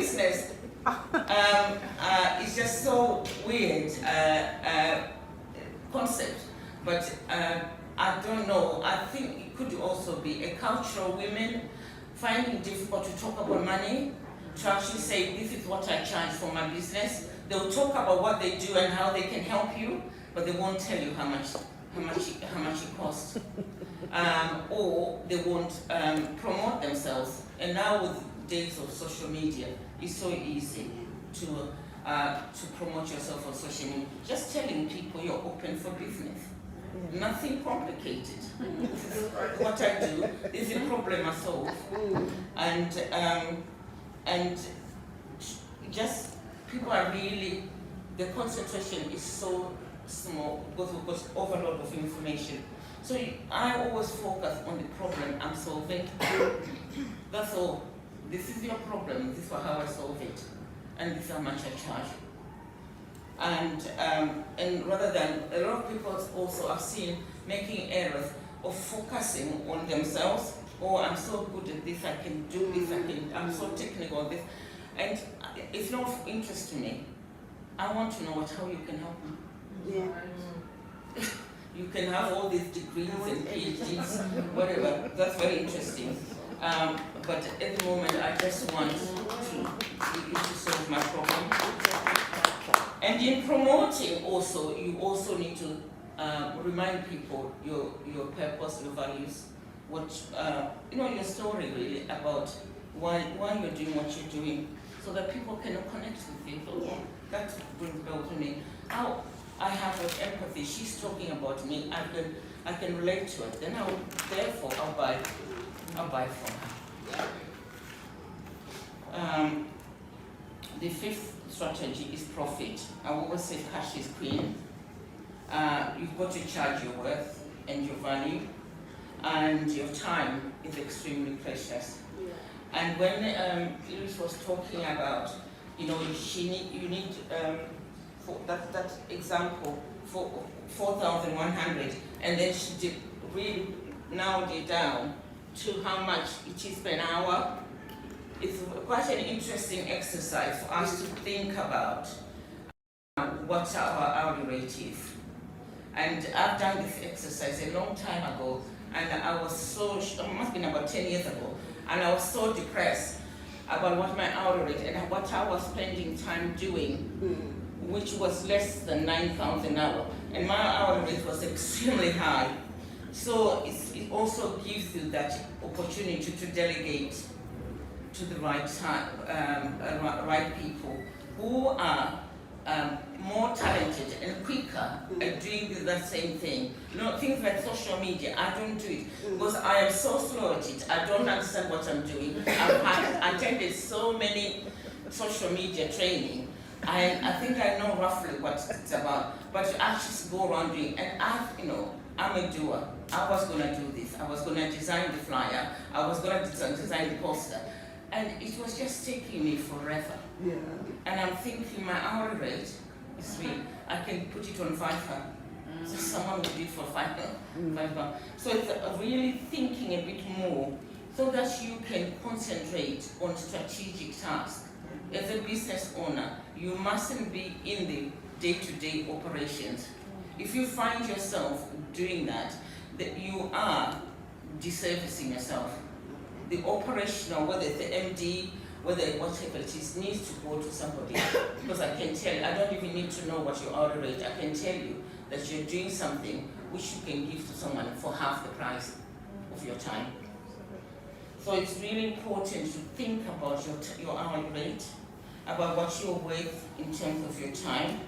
business. It's just so weird concept, but I don't know. I think it could also be a cultural women finding it difficult to talk about money, to actually say this is what I charge for my business. They'll talk about what they do and how they can help you, but they won't tell you how much it costs. Or they won't promote themselves. And now with days of social media, it's so easy to promote yourself on social media. Just telling people you're open for business. Nothing complicated. This is what I do. This is a problem I solve. And just people are really, the concentration is so small because overload of information. So I always focus on the problem I'm solving. That's all. This is your problem. This is how I solve it, and this is how much I charge. And rather than a lot of people also I've seen making errors of focusing on themselves. Oh, I'm so good at this. I can do this. I'm so technical at this, and it's not of interest to me. I want to know how you can help me. Yeah. You can have all these degrees and PhDs, whatever. That's very interesting. But at the moment, I just want to solve my problem. And in promoting, also, you also need to remind people your purpose, your values, what your story really about why you're doing what you're doing, so that people can connect with people. Yeah. That brings back to me. How I have empathy. She's talking about me. I can relate to it. Then I'll buy from her. The fifth strategy is profit. I always say cash is queen. You've got to charge your worth and your value, and your time is extremely precious. Yeah. And when Iris was talking about, you need for that example for 4,100, and then she did really narrowed it down to how much it is per hour. It's quite an interesting exercise for us to think about what our hourly rate is. And I've done this exercise a long time ago, and I was it must have been about 10 years ago, and I was so depressed about what my hourly rate and what I was spending time doing, which was less than 9 pounds an hour, and my hourly rate was extremely high. So it also gives you that opportunity to delegate to the right time, right people who are more talented and quicker at doing the same thing. Things like social media, I don't do it because I am so slow at it. I don't understand what I'm doing. I've attended so many social media training. I think I know roughly what it's about, but to actually go around doing, and I'm a doer. I was going to do this. I was going to design the flyer. I was going to design the poster. And it was just taking me forever. Yeah. And I'm thinking my hourly rate is I can put it on Fiverr. So someone will do it for $5. So it's really thinking a bit more so that you can concentrate on strategic tasks. As a business owner, you mustn't be in the day-to-day operations. If you find yourself doing that you are disservicing yourself. The operational, whether it's the MD, whether whatever it is, needs to go to somebody. Because I can tell you, I don't even need to know what your hourly rate. I can tell you that you're doing something which you can give to someone for half the price of your time. So it's really important to think about your hourly rate, about what you're worth in terms of your time,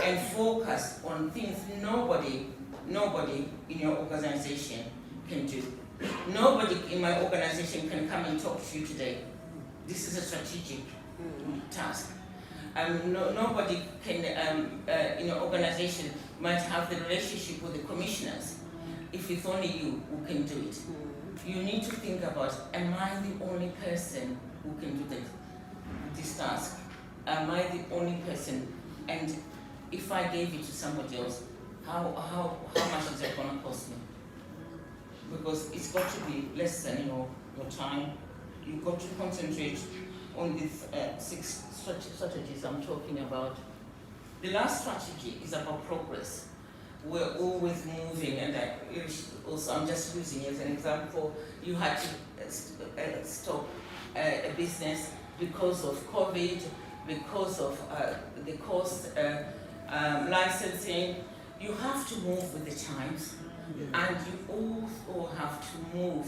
and focus on things nobody in your organization can do. Nobody in my organization can come and talk to you today. This is a strategic task. Nobody can, in your organization, might have the relationship with the commissioners if it's only you who can do it. You need to think about, am I the only person who can do this task? Am I the only person? And if I gave it to somebody else, how much is it going to cost me? Because it's got to be less than your time. You've got to concentrate on these 6 strategies I'm talking about. The last strategy is about progress. We're always moving, and I'm just using as an example, you had to stop a business because of COVID, because of the cost, licensing. You have to move with the times, and you also have to move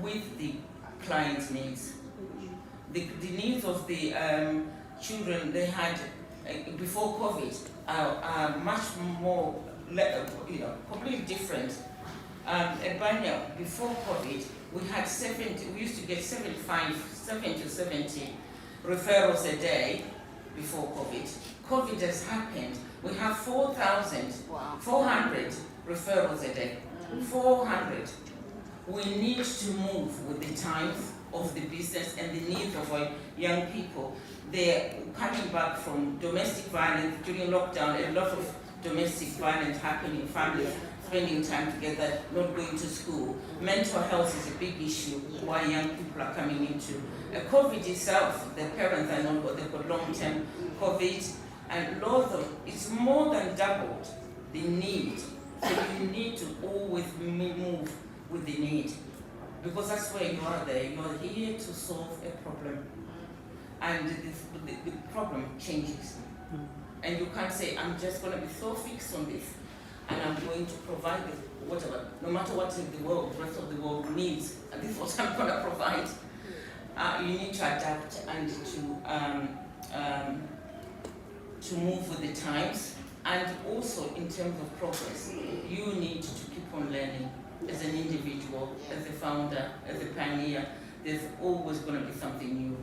with the client's needs. The needs of the children they had before COVID are much more, completely different. Before COVID, we used to get 70 to 70 referrals a day before COVID. COVID has happened. We have 4,400 referrals a day. 400. We need to move with the times of the business and the needs of our young people. They're coming back from domestic violence during lockdown. A lot of domestic violence happening, families spending time together, not going to school. Mental health is a big issue why young people are coming into. COVID itself, the parents are not, they've got long-term COVID, and it's more than doubled the need. So you need to always move with the need, because that's where you are there. You are here to solve a problem, and the problem changes. And you can't say, I'm just going to be so fixed on this, and I'm going to provide this, whatever, no matter what the rest of the world needs, and this is what I'm going to provide. You need to adapt and to move with the times, and also in terms of progress, you need to keep on learning. As an individual, as a founder, as a pioneer, there's always going to be something new.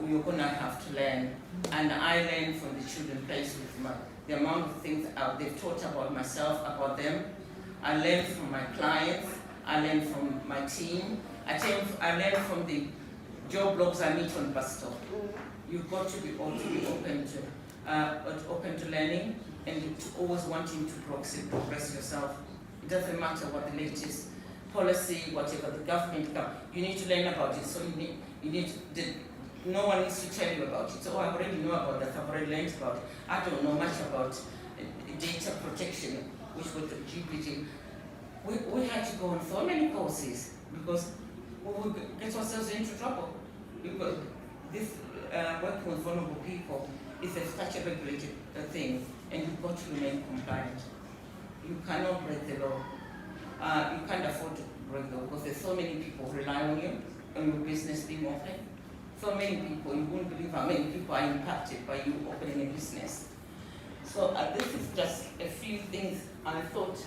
You're going to have to learn. And I learn from the children placed with the amount of things they've taught about myself, about them. I learn from my clients. I learn from my team. I learn from the job blogs I meet on bus stop. You've got to be open to learning, and to always wanting to progress yourself. It doesn't matter what the latest policy, whatever the government comes, you need to learn about it. So no one needs to tell you about it. So I already know about that. I've already learned about it. I don't know much about data protection, which was the GPT. We had to go on so many courses because we would get ourselves into trouble. Because this working with vulnerable people is such a regulated thing, and you've got to remain compliant. You cannot break the law. You can't afford to break the law because there's so many people rely on you, on your business being open. So many people, you won't believe how many people are impacted by you opening a business. So this is just a few things I thought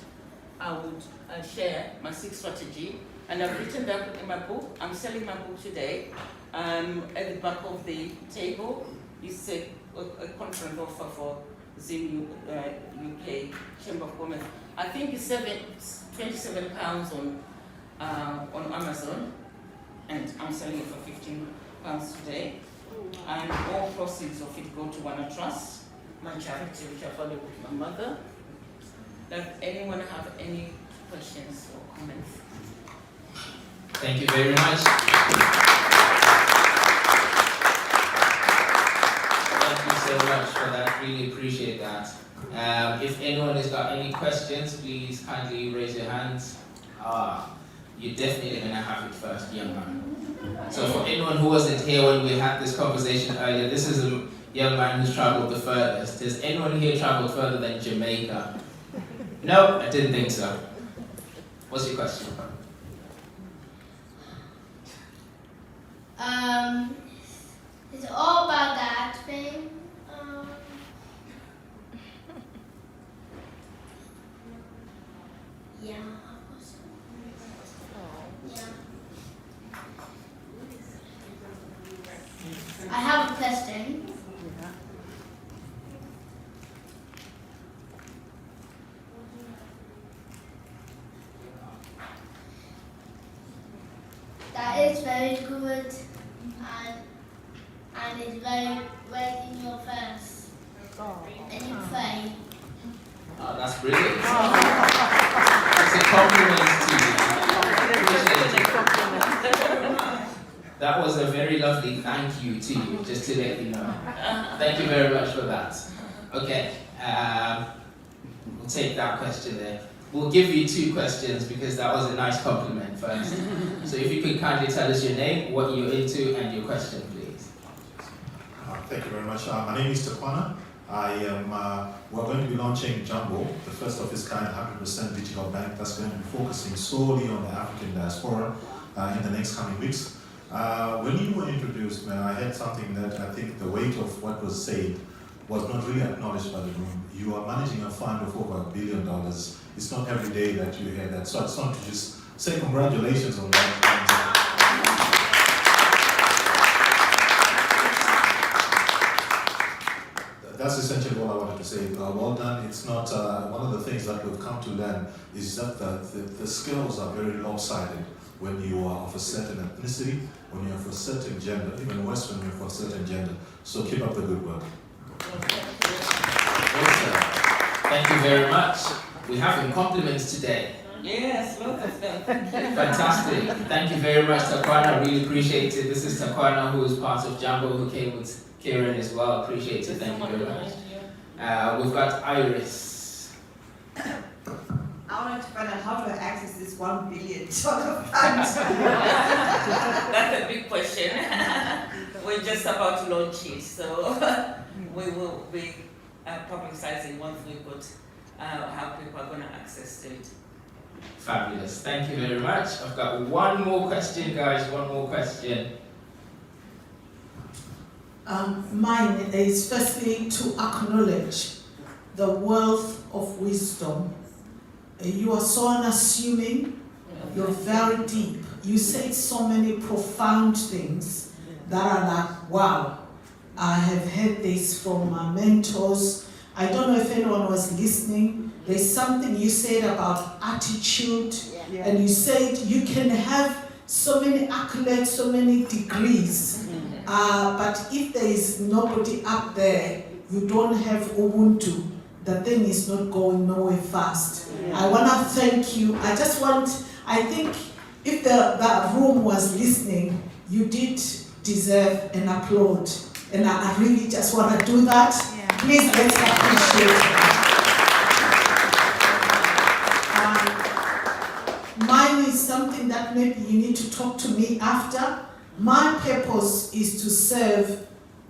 I would share, my 6th strategy. And I've written that in my book. I'm selling my book today. At the back of the table is a conference offer for Zim UK Chamber of Commerce. I think it's £27 on Amazon, and I'm selling it for £15 today. And all proceeds of it go to One Trust, my charity, which I follow with my mother. Does anyone have any questions or comments? Thank you very much. Thank you so much for that. Really appreciate that. If anyone has got any questions, please kindly raise your hands. You're definitely going to have it first, young man. So for anyone who wasn't here when we had this conversation earlier, this is a young man who's traveled the furthest. Has anyone here traveled further than Jamaica? No, I didn't think so. What's your question? It's all about that thing. Yeah. Yeah. I have a question. That is very good, and it's very well in your face. And you pray. Oh, that's brilliant. It's a compliment to you. Appreciate it. That was a very lovely thank you to you, just to let you know. Thank you very much for that. Okay, we'll take that question there. We'll give you 2 questions because that was a nice compliment first. So if you could kindly tell us your name, what you're into, and your question, please. Thank you very much. My name is Takwana. We're going to be launching Jumbo, the first of its kind 100% digital bank that's going to be focusing solely on the African diaspora in the next coming weeks. When you were introduced, I heard something that I think the weight of what was said was not really acknowledged by the room. You are managing a fund of over $1 billion. It's not every day that you hear that. So I just want to just say congratulations on that. That's essentially all I wanted to say. Well done. It's not, one of the things that we've come to learn is that the skills are very lopsided when you are of a certain ethnicity, when you're of a certain gender, even worse when you're of a certain gender. So keep up the good work. Awesome. Thank you very much. We have compliments today. Yes, lots of them. Fantastic. Thank you very much, Takwana. I really appreciate it. This is Takwana, who is part of Jumbo, who came with Kieran as well. Appreciate it. Thank you very much. We've got Iris. I wanted to find out how do I access this $1 billion fund? That's a big question. We're just about to launch it, so we will be publicizing once we've got how people are going to access it. Fabulous. Thank you very much. I've got one more question, guys. One more question. Mine is firstly to acknowledge the wealth of wisdom. You are so unassuming, you're very deep. You say so many profound things that are like, wow, I have heard this from my mentors. I don't know if anyone was listening. There's something you said about attitude, and you said you can have so many accolades, so many degrees, but if there is nobody up there, you don't have Ubuntu, the thing is not going nowhere fast. I want to thank you. I think if the room was listening, you did deserve an applaud. And I really just want to do that. Please, let's appreciate it. Mine is something that maybe you need to talk to me after. My purpose is to serve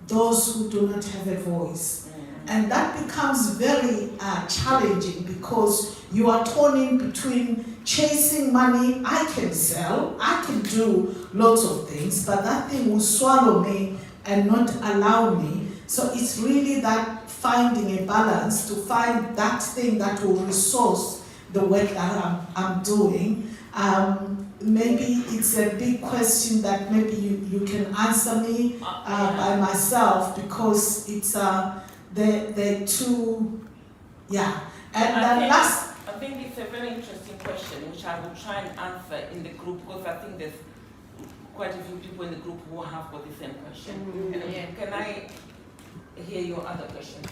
those who do not have a voice. And that becomes very challenging because you are torn in between chasing money. I can sell, I can do lots of things, but that thing will swallow me and not allow me. So it's really that finding a balance to find that thing that will resource the work that I'm doing. Maybe it's a big question that maybe you can answer me by myself, because it's the two, yeah. And I think it's a very interesting question, which I will try and answer in the group, because I think there's quite a few people in the group who have got the same question. And can I hear your other question?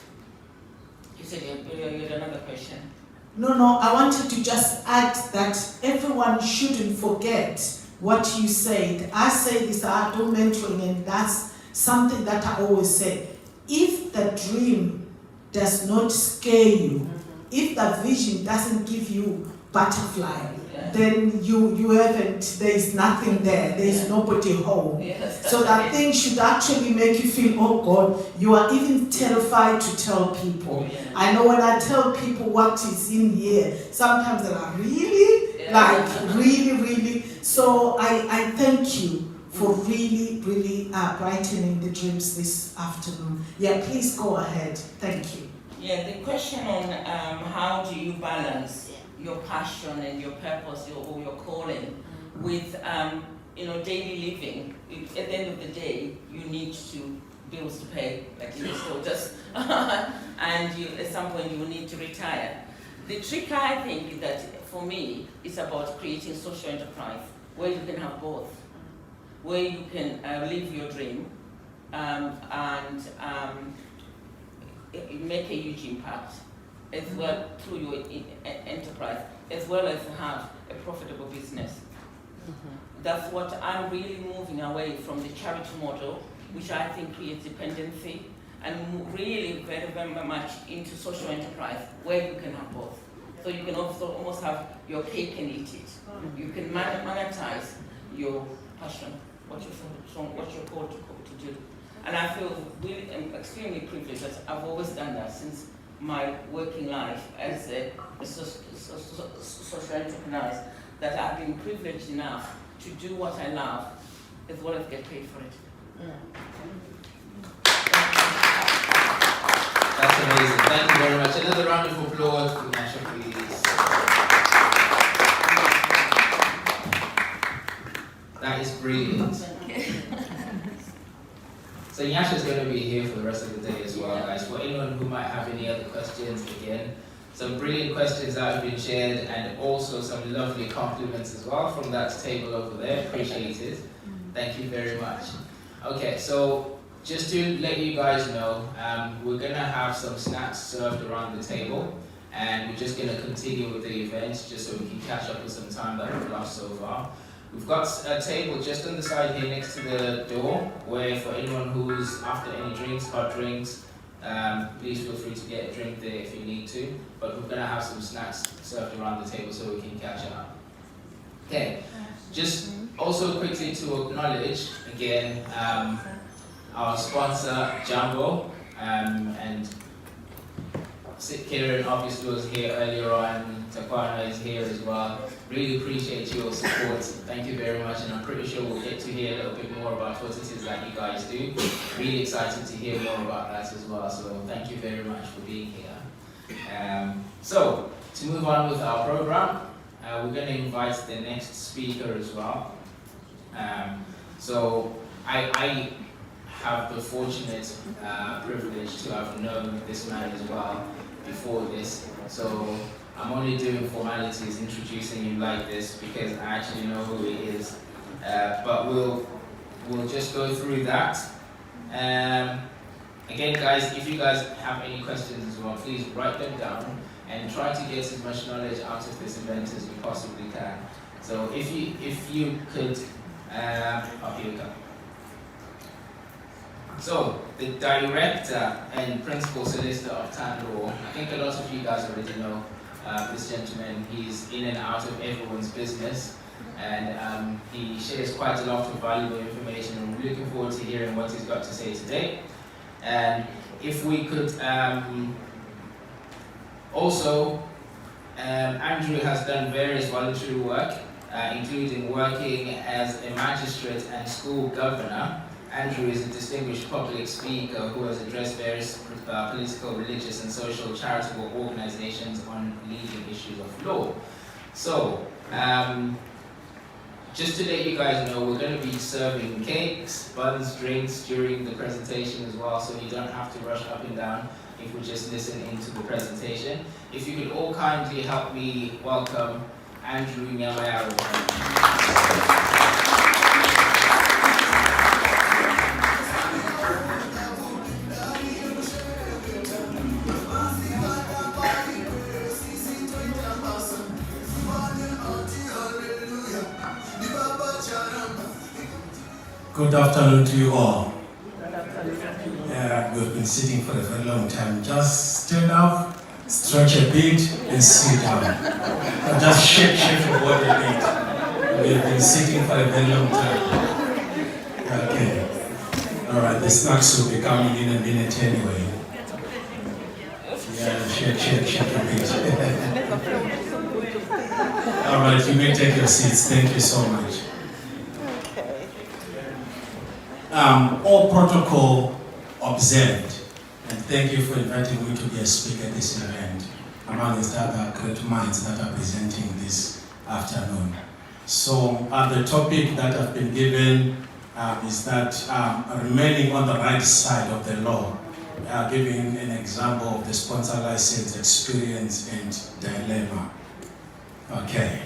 You said you had another question. No, I wanted to just add that everyone shouldn't forget what you said. I say this, I do mentoring, and that's something that I always say. If the dream does not scare you, if the vision doesn't give you butterfly, then you haven't, there is nothing there, there is nobody home. So that thing should actually make you feel, oh God, you are even terrified to tell people. I know when I tell people what is in here, sometimes they're like, really? Like, really? So I thank you for really brightening the dreams this afternoon. Yeah, please go ahead. Thank you. Yeah, the question on how do you balance your passion and your purpose or your calling with daily living. At the end of the day, you need bills to pay, like you told us, and at some point you will need to retire. The trick, I think, is that for me, it's about creating social enterprise where you can have both, where you can live your dream and make a huge impact as well through your enterprise, as well as have a profitable business. that's what I'm really moving away from the charity model, which I think creates dependency, and really very, very much into social enterprise, where you can have both. So you can also almost have your cake and eat it. You can monetize your passion, what you're called to do. And I feel really extremely privileged that I've always done that since my working life as a social entrepreneur, that I've been privileged enough to do what I love as well as get paid for it. That's amazing. Thank you very much. Another round of applause for Nyasha, please. That is brilliant. So Nyasha is going to be here for the rest of the day as well, guys. For anyone who might have any other questions, again, some brilliant questions that have been shared, and also some lovely compliments as well from that table over there. Appreciate it. Thank you very much. Okay, so just to let you guys know, we're going to have some snacks served around the table, and we're just going to continue with the event just so we can catch up with some time that we've lost so far. We've got a table just on the side here next to the door, where for anyone who's after any drinks, hot drinks, please feel free to get a drink there if you need to. But we're going to have some snacks served around the table so we can catch up. Okay, just also quickly to acknowledge again our sponsor Jumbo, and Kieran obviously was here earlier on, Takwana is here as well. Really appreciate your support. Thank you very much, and I'm pretty sure we'll get to hear a little bit more about what it is that you guys do. Really excited to hear more about that as well, so thank you very much for being here. So, to move on with our program, we're going to invite the next speaker as well. So, I have the fortunate privilege to have known this man as well before this, so I'm only doing formalities introducing him like this because I actually know who he is, but we'll just go through that. Again guys, if you guys have any questions as well, please write them down and try to get as much knowledge out of this event as you possibly can. So if you could, here we go. So, the director and principal solicitor of TAN Law, I think a lot of you guys already know this gentleman. He's in and out of everyone's business, and he shares quite a lot of valuable information, and we're looking forward to hearing what he's got to say today. And if we could also, Andrew has done various voluntary work, including working as a magistrate and school governor. Andrew is a distinguished public speaker who has addressed various political, religious, and social charitable organizations on leading issues of law. So, just to let you guys know, we're going to be serving cakes, buns, drinks during the presentation as well, so you don't have to rush up and down if we just listen into the presentation. If you could all kindly help me welcome Andrew Nyamayaro. Good afternoon to you all. We've been sitting for a very long time. Just stand up, stretch a bit, and sit down. And just shake your body a bit. We've been sitting for a very long time. Okay. All right, the snacks will be coming in a minute anyway. Yeah, shake a bit. All right, you may take your seats. Thank you so much. All protocol observed, and thank you for inviting me to be a speaker at this event, amongst other great minds that are presenting this afternoon. So the topic that I've been given is that remaining on the right side of the law, giving an example of the sponsor license experience and dilemma. Okay.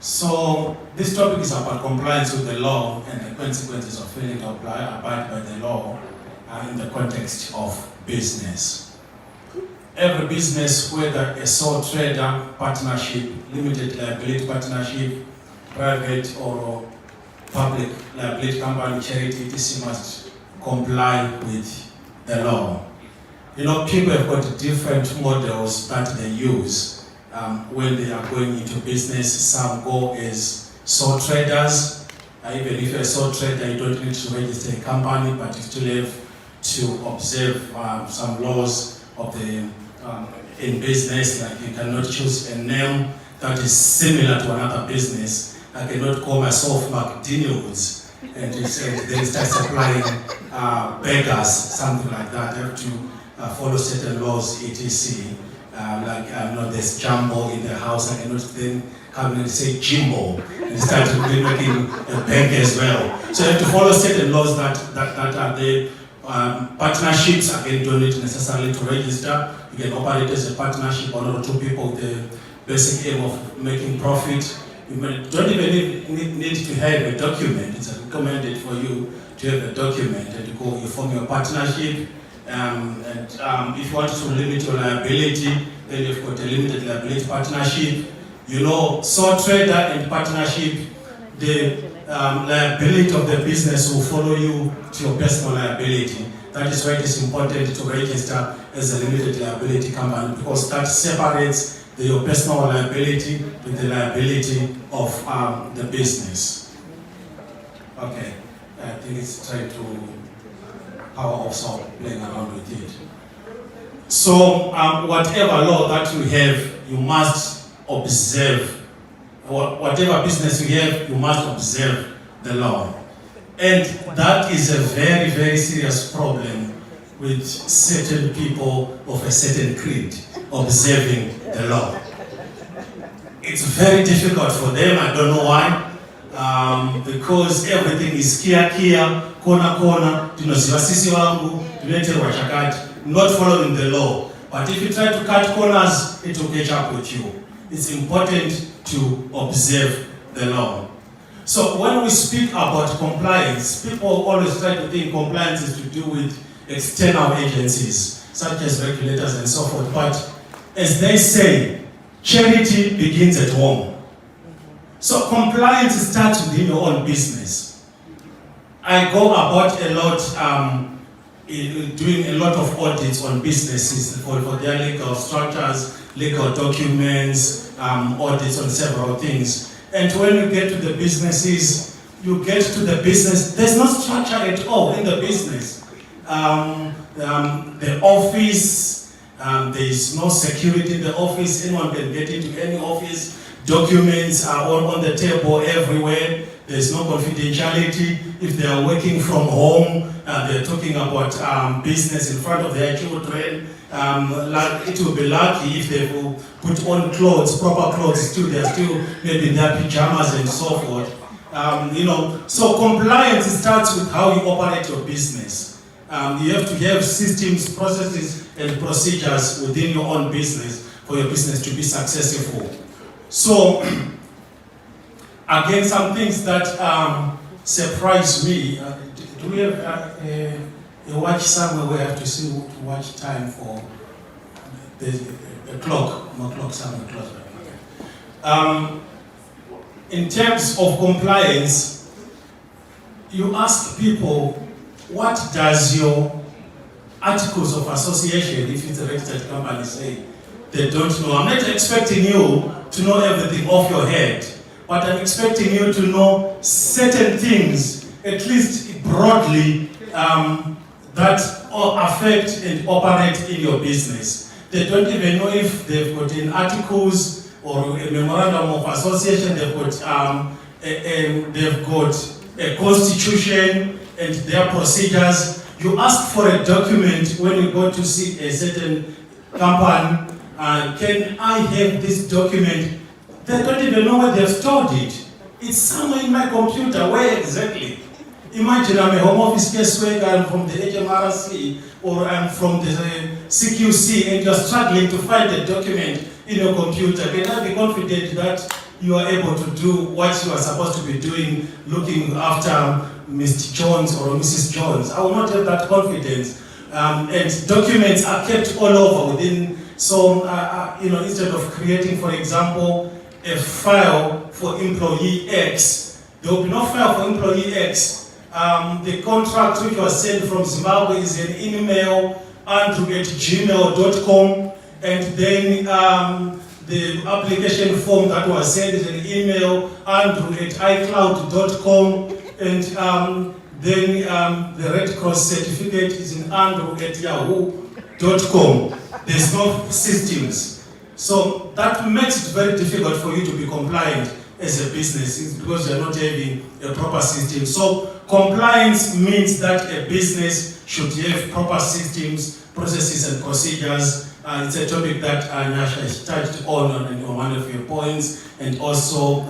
So this topic is about compliance with the law and the consequences of failing to abide by the law in the context of business. Every business, whether a sole trader partnership, limited liability partnership, private or public liability company, charity, etc. must comply with the law. You know, people have got different models that they use when they are going into business. Some go as sole traders. Even if you're a sole trader, you don't need to register a company, but you still have to observe some laws of the in business. Like you cannot choose a name that is similar to another business. I cannot call myself McDaniels and then start supplying beggars, something like that. I have to follow certain laws, etc. Like there's Jumbo in the house. I cannot then come and say Jimbo and start making a bank as well. So you have to follow certain laws that are there. Partnerships, again, don't need necessarily to register. You can operate as a partnership, one or two people with the basic aim of making profit. You don't even need to have a document. It's recommended for you to have a document and you form your partnership. If you want to limit your liability, then you've got a limited liability partnership. You know, sole trader and partnership, the liability of the business will follow you to your personal liability. That is why it is important to register as a limited liability company, because that separates your personal liability with the liability of the business. Okay, I think it's trying to power also playing around with it. So whatever law that you have, you must observe. Whatever business you have, you must observe the law. And that is a very, very serious problem with certain people of a certain creed observing the law. It's very difficult for them, I don't know why, because everything is kia, kona, not following the law. But if you try to cut corners, it will catch up with you. It's important to observe the law. So when we speak about compliance, people always try to think compliance is to do with external agencies, such as regulators and so forth. But as they say, charity begins at home. So compliance starts within your own business. I go about a lot, doing a lot of audits on businesses for their legal structures, legal documents, audits on several things. And when you get to the businesses, there's no structure at all in the business. The office, there is no security in the office. Anyone can get into any office. Documents are on the table everywhere. There's no confidentiality. If they are working from home, they're talking about business in front of their children. It will be lucky if they will put on clothes, proper clothes too. They're still maybe in their pajamas and so forth. So compliance starts with how you operate your business. You have to have systems, processes, and procedures within your own business for your business to be successful. So, again, some things that surprise me. Do we have a watch somewhere where we have to see to watch time for the clock? No clock somewhere close. In terms of compliance, you ask people, what does your articles of association, if it's a registered company, say? They don't know. I'm not expecting you to know everything off your head, but I'm expecting you to know certain things, at least broadly, that affect and operate in your business. They don't even know if they've got in articles or a memorandum of association. They've got a constitution and their procedures. You ask for a document when you go to see a certain company. Can I have this document? They don't even know where they've stored it. It's somewhere in my computer. Where exactly? Imagine I'm a home office caseworker, I'm from the HMRC, or I'm from the CQC, and you're struggling to find a document in your computer. Can I be confident that you are able to do what you are supposed to be doing, looking after Mr. Jones or Mrs. Jones? I will not have that confidence. And documents are kept all over within. So, instead of creating, for example, a file for employee X. There will be no file for employee X. The contract which was sent from Zimbabwe is an email, andrew@gmail.com, and then the application form that was sent is an email, andrew@icloud.com, and then the Red Cross certificate is in andrew@yahoo.com. There's no systems. So that makes it very difficult for you to be compliant as a business because you're not having a proper system. So compliance means that a business should have proper systems, processes and procedures. It's a topic that Nyasha has touched on one of your points, and also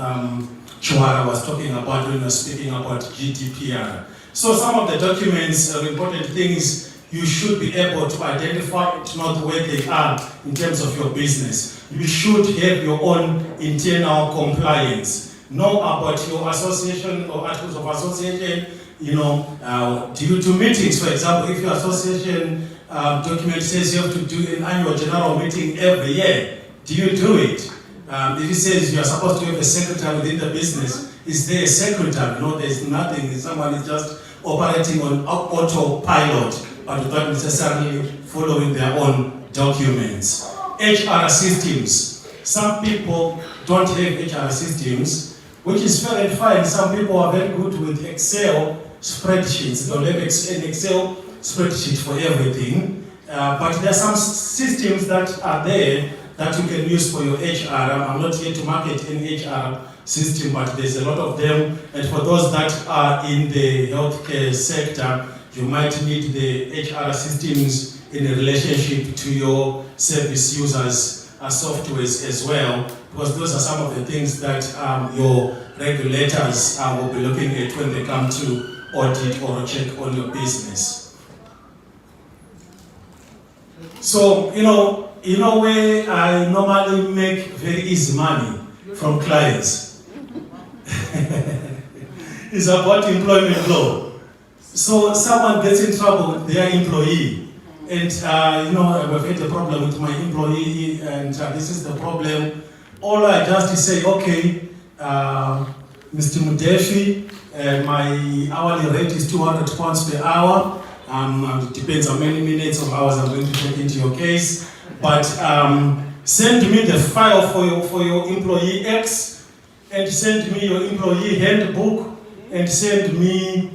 Chuara was talking about when we were speaking about GDPR. So some of the documents, important things, you should be able to identify, to know where they are in terms of your business. You should have your own internal compliance. Know about your association or articles of association, due to meetings, for example, if your association document says you have to do an annual general meeting every year, do you do it? If it says you are supposed to have a secretary within the business, is there a secretary? No, there's nothing. Someone is just operating on autopilot, but without necessarily following their own documents. HR systems. Some people don't have HR systems, which is fair and fine. Some people are very good with Excel spreadsheets. They'll have an Excel spreadsheet for everything. But there are some systems that are there that you can use for your HR. I'm not here to market any HR system, but there's a lot of them. And for those that are in the healthcare sector, you might need the HR systems in a relationship to your service users' softwares as well, because those are some of the things that your regulators will be looking at when they come to audit or check on your business. So, where I normally make very easy money from clients is about employment law. So someone gets in trouble with their employee, and I've had a problem with my employee, and this is the problem. All I just say, okay, Mr. Mudefi, my hourly rate is £200 per hour. It depends how many minutes or hours I'm going to take into your case. But send me the file for your employee X, and send me your employee handbook, and send me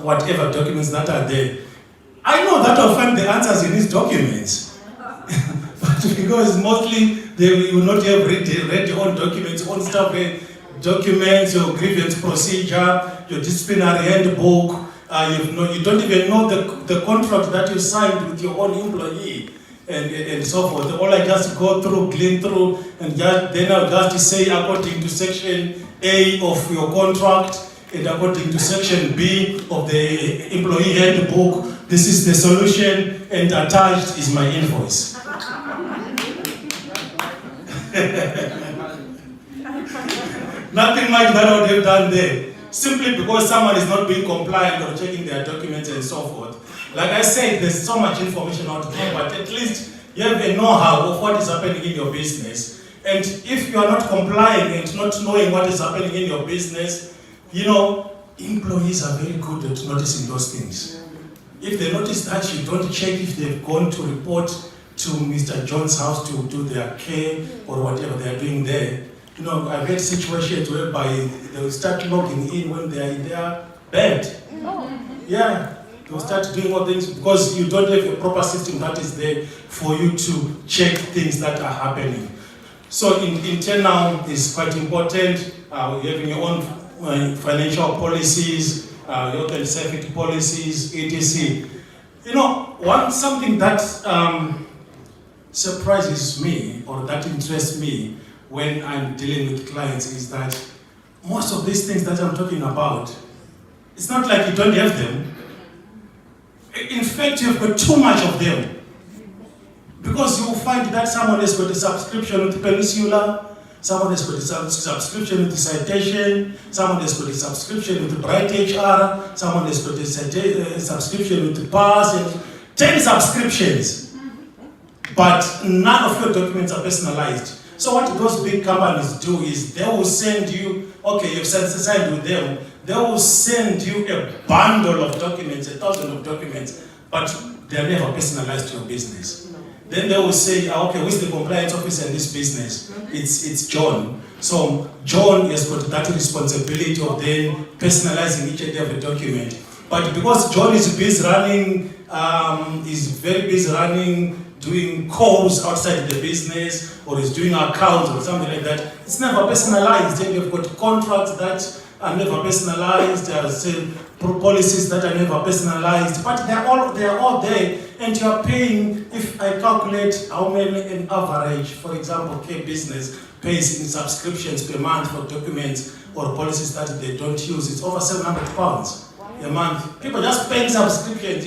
whatever documents that are there. I know that I'll find the answers in these documents. But because mostly they will not have read your own documents, own stuff, documents, your grievance procedure, your disciplinary handbook. You don't even know the contract that you signed with your own employee, and so forth. All I just go through, glean through, and then I'll just say according to section A of your contract, and according to section B of the employee handbook, this is the solution, and attached is my invoice. Nothing like that I would have done there, simply because someone is not being compliant or checking their documents and so forth. Like I said, there's so much information out there, but at least you have a know-how of what is happening in your business. And if you are not complying and not knowing what is happening in your business, employees are very good at noticing those things. If they notice that you don't check if they've gone to report to Mr. John's house to do their care or whatever they are doing there. I've had situations whereby they will start logging in when they are in their bed. Yeah, they will start doing all things because you don't have a proper system that is there for you to check things that are happening. So internal is quite important. Having your own financial policies, health and safety policies, etc. Something that surprises me or that interests me when I'm dealing with clients is that most of these things that I'm talking about, it's not like you don't have them. In fact, you've got too much of them. Because you will find that someone has got a subscription with Peninsula, someone has got a subscription with the Citation, someone has got a subscription with the Bright HR, someone has got a subscription with the PASS, and 10 subscriptions. But none of your documents are personalized. So what those big companies do is they will send you, okay, you've signed with them, they will send you a bundle of documents, 1,000 of documents, but they're never personalized to your business. Then they will say, okay, who's the compliance officer in this business? It's John. So John has got that responsibility of then personalizing each and every document. But because John is busy running, doing calls outside the business, or is doing accounts or something like that, it's never personalized. Then you've got contracts that are never personalized, there are policies that are never personalized, but they are all there, and you are paying. If I calculate how many an average, for example, K business pays in subscriptions per month for documents or policies that they don't use, it's over £700 a month. People just paying subscriptions,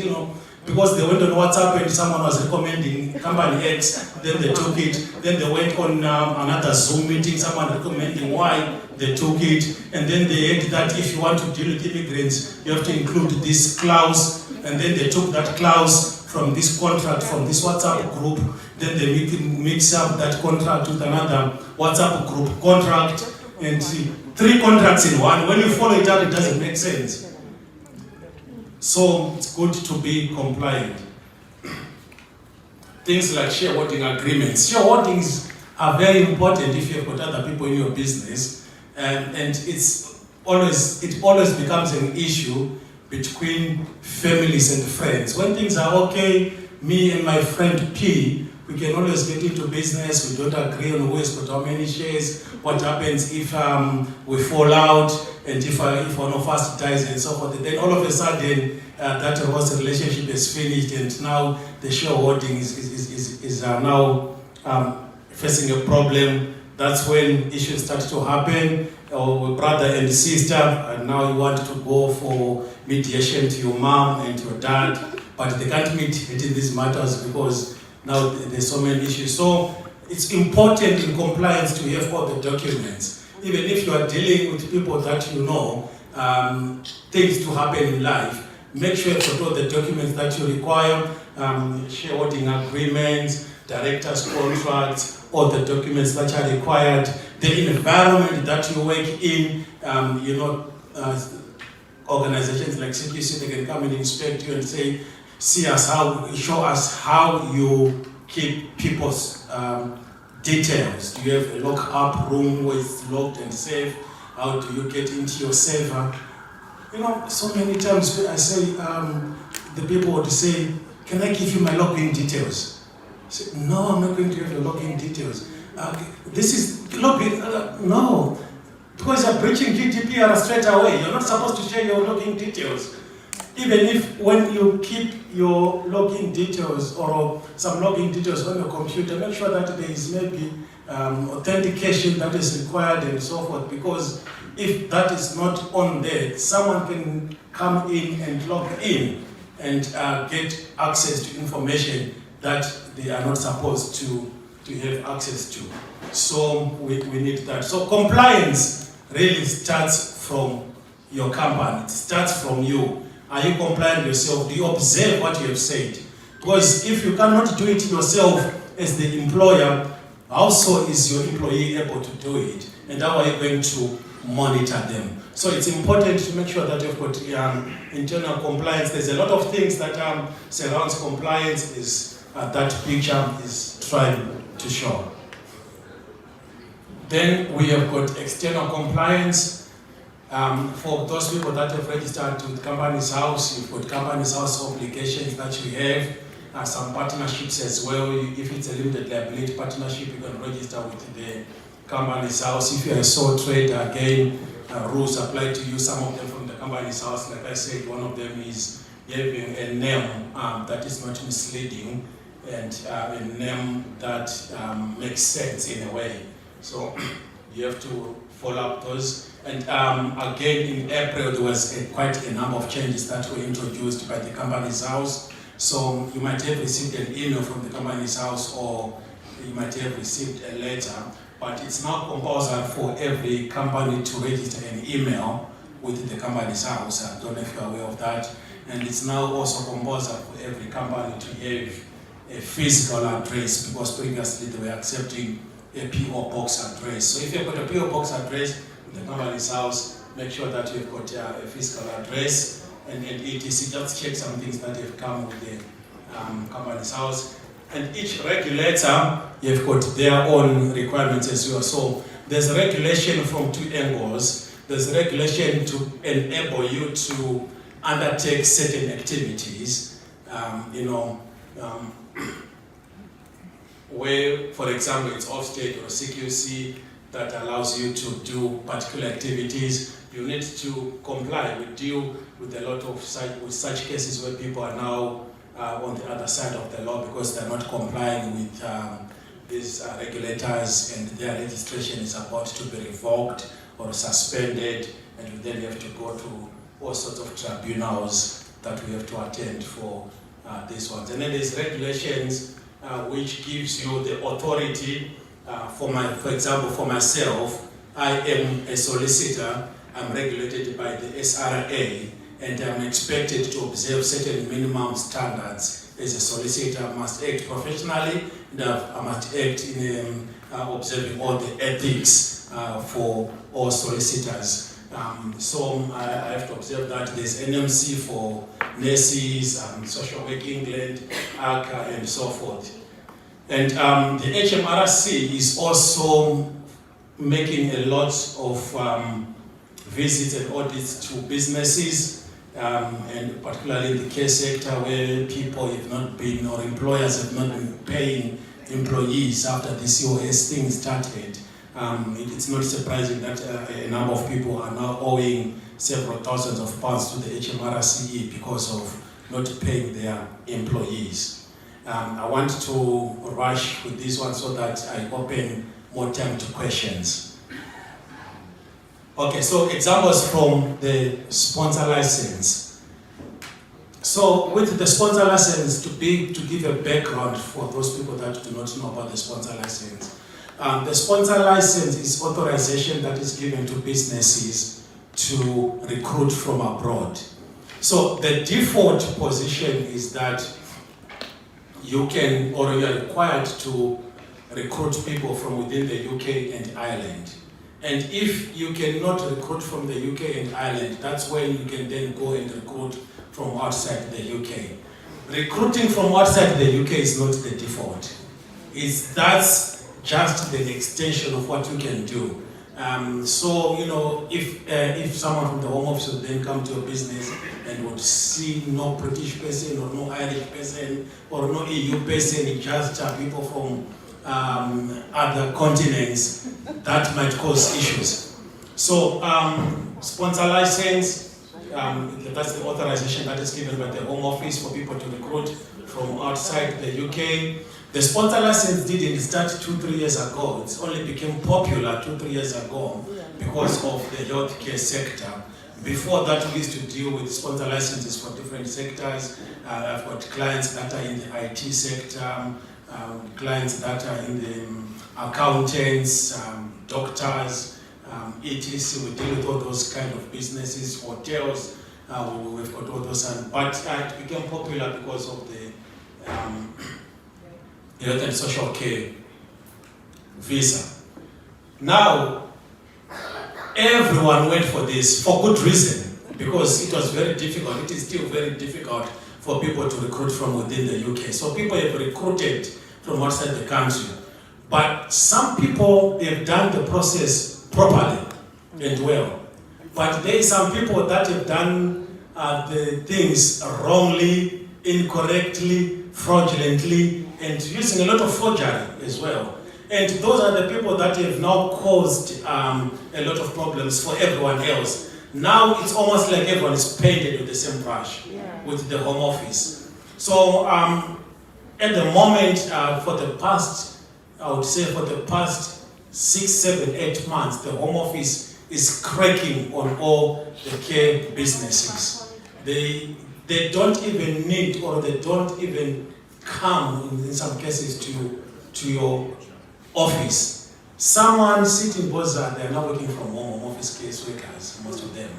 because they went on WhatsApp and someone was recommending company X, then they took it, then they went on another Zoom meeting, someone recommending Y, they took it, and then they had that if you want to deal with immigrants, you have to include this clause, and then they took that clause from this contract, from this WhatsApp group, then they mix up that contract with another WhatsApp group contract, and 3 contracts in one. When you follow it up, it doesn't make sense. So it's good to be compliant. Things like shareholding agreements. Shareholdings are very important if you've got other people in your business, and it always becomes an issue between families and friends. When things are okay, me and my friend P, we can always get into business. We don't agree on who has got how many shares. What happens if we fall out, and if one of us dies and so forth. Then all of a sudden, that relationship is finished, and now the shareholding is now facing a problem. That's when issues start to happen. Or brother and sister, and now you want to go for mediation to your mom and your dad, but they can't meet in these matters because now there's so many issues. So it's important in compliance to have all the documents. Even if you are dealing with people that things to happen in life, make sure you've got all the documents that you require, shareholding agreements, director's contracts, all the documents that are required, the environment that you work in, organizations like CQC, they can come and inspect you and say, show us how you keep people's details. Do you have a lock-up room where it's locked and safe? How do you get into your server? So many times I say, the people would say, can I give you my login details? I say, no, I'm not going to have your login details. This is login, no. Because you're breaching GDPR straight away. You're not supposed to share your login details. Even if when you keep your login details or some login details on your computer, make sure that there is maybe authentication that is required and so forth, because if that is not on there, someone can come in and log in and get access to information that they are not supposed to have access to. So we need that. So compliance really starts from your company. It starts from you. Are you compliant yourself? Do you observe what you have said? Because if you cannot do it yourself as the employer, how so is your employee able to do it? And how are you going to monitor them? So it's important to make sure that you've got internal compliance. There's a lot of things that surrounds compliance that picture is trying to show. Then we have got external compliance. For those people that have registered with Companies House, you've got Companies House obligations that you have, some partnerships as well. If it's a limited liability partnership, you can register with the Companies House. If you're a sole trader, again, rules apply to you. Some of them from the Companies House, like I said, one of them is having a name that is not misleading and a name that makes sense in a way. So you have to follow up those. And again, in April, there was quite a number of changes that were introduced by the Companies House. So you might have received an email from the Companies House, or you might have received a letter, but it's now compulsory for every company to register an email with the Companies House. I don't know if you're aware of that. And it's now also compulsory for every company to have a physical address, because previously they were accepting a PO box address. So if you've got a PO box address in the company's house, make sure that you've got a physical address and etc. Just check some things that have come with the company's house. And each regulator, you've got their own requirements as well. So there's regulation from two angles. There's regulation to enable you to undertake certain activities, where, for example, it's Ofsted or CQC that allows you to do particular activities. You need to comply. We deal with a lot of such cases where people are now on the other side of the law because they're not complying with these regulators, and their registration is about to be revoked or suspended, and we then have to go to all sorts of tribunals that we have to attend for these ones. And then there's regulations which gives you the authority. For example, for myself, I am a solicitor. I'm regulated by the SRA, and I'm expected to observe certain minimum standards. As a solicitor, I must act professionally, and I must act in observing all the ethics for all solicitors. So I have to observe that there's NMC for nurses, Social Work England, ACA, and so forth. And the HMRC is also making a lot of visits and audits to businesses, and particularly in the care sector where people have not been, or employers have not been paying employees after the COS thing started. It's not surprising that a number of people are now owing several thousands of pounds to the HMRC because of not paying their employees. I want to rush with this one so that I open more time to questions. Okay, so examples from the sponsor license. So with the sponsor license, to give a background for those people that do not know about the sponsor license, the sponsor license is authorization that is given to businesses to recruit from abroad. So the default position is that you can, or you are required to recruit people from within the UK and Ireland. And if you cannot recruit from the UK and Ireland, that's when you can then go and recruit from outside the UK. Recruiting from outside the UK is not the default. That's just the extension of what you can do. So, if someone from the Home Office would then come to a business and would see no British person or no Irish person or no EU person, just people from other continents, that might cause issues. So, sponsor license, that's the authorization that is given by the Home Office for people to recruit from outside the UK. The sponsor license didn't start 2-3 years ago. It only became popular 2-3 years ago because of the healthcare sector. Before that, we used to deal with sponsor licenses for different sectors. I've got clients that are in the IT sector, clients that are in the accountants, doctors, etc. We deal with all those kind of businesses, hotels. We've got all those, but it became popular because of the health and social care visa. Now, everyone went for this for good reason, because it was very difficult. It is still very difficult for people to recruit from within the UK. So people have recruited from outside the country. But some people have done the process properly and well. But there are some people that have done the things wrongly, incorrectly, fraudulently, and using a lot of forgery as well. And those are the people that have now caused a lot of problems for everyone else. Now it's almost like everyone is painted with the same brush with the Home Office. So at the moment, for the past 6, 7, 8 months, the Home Office is cracking on all the care businesses. They don't even need, or they don't even come in some cases to your office. Someone sitting in Boza, they are not working from home office case workers, most of them.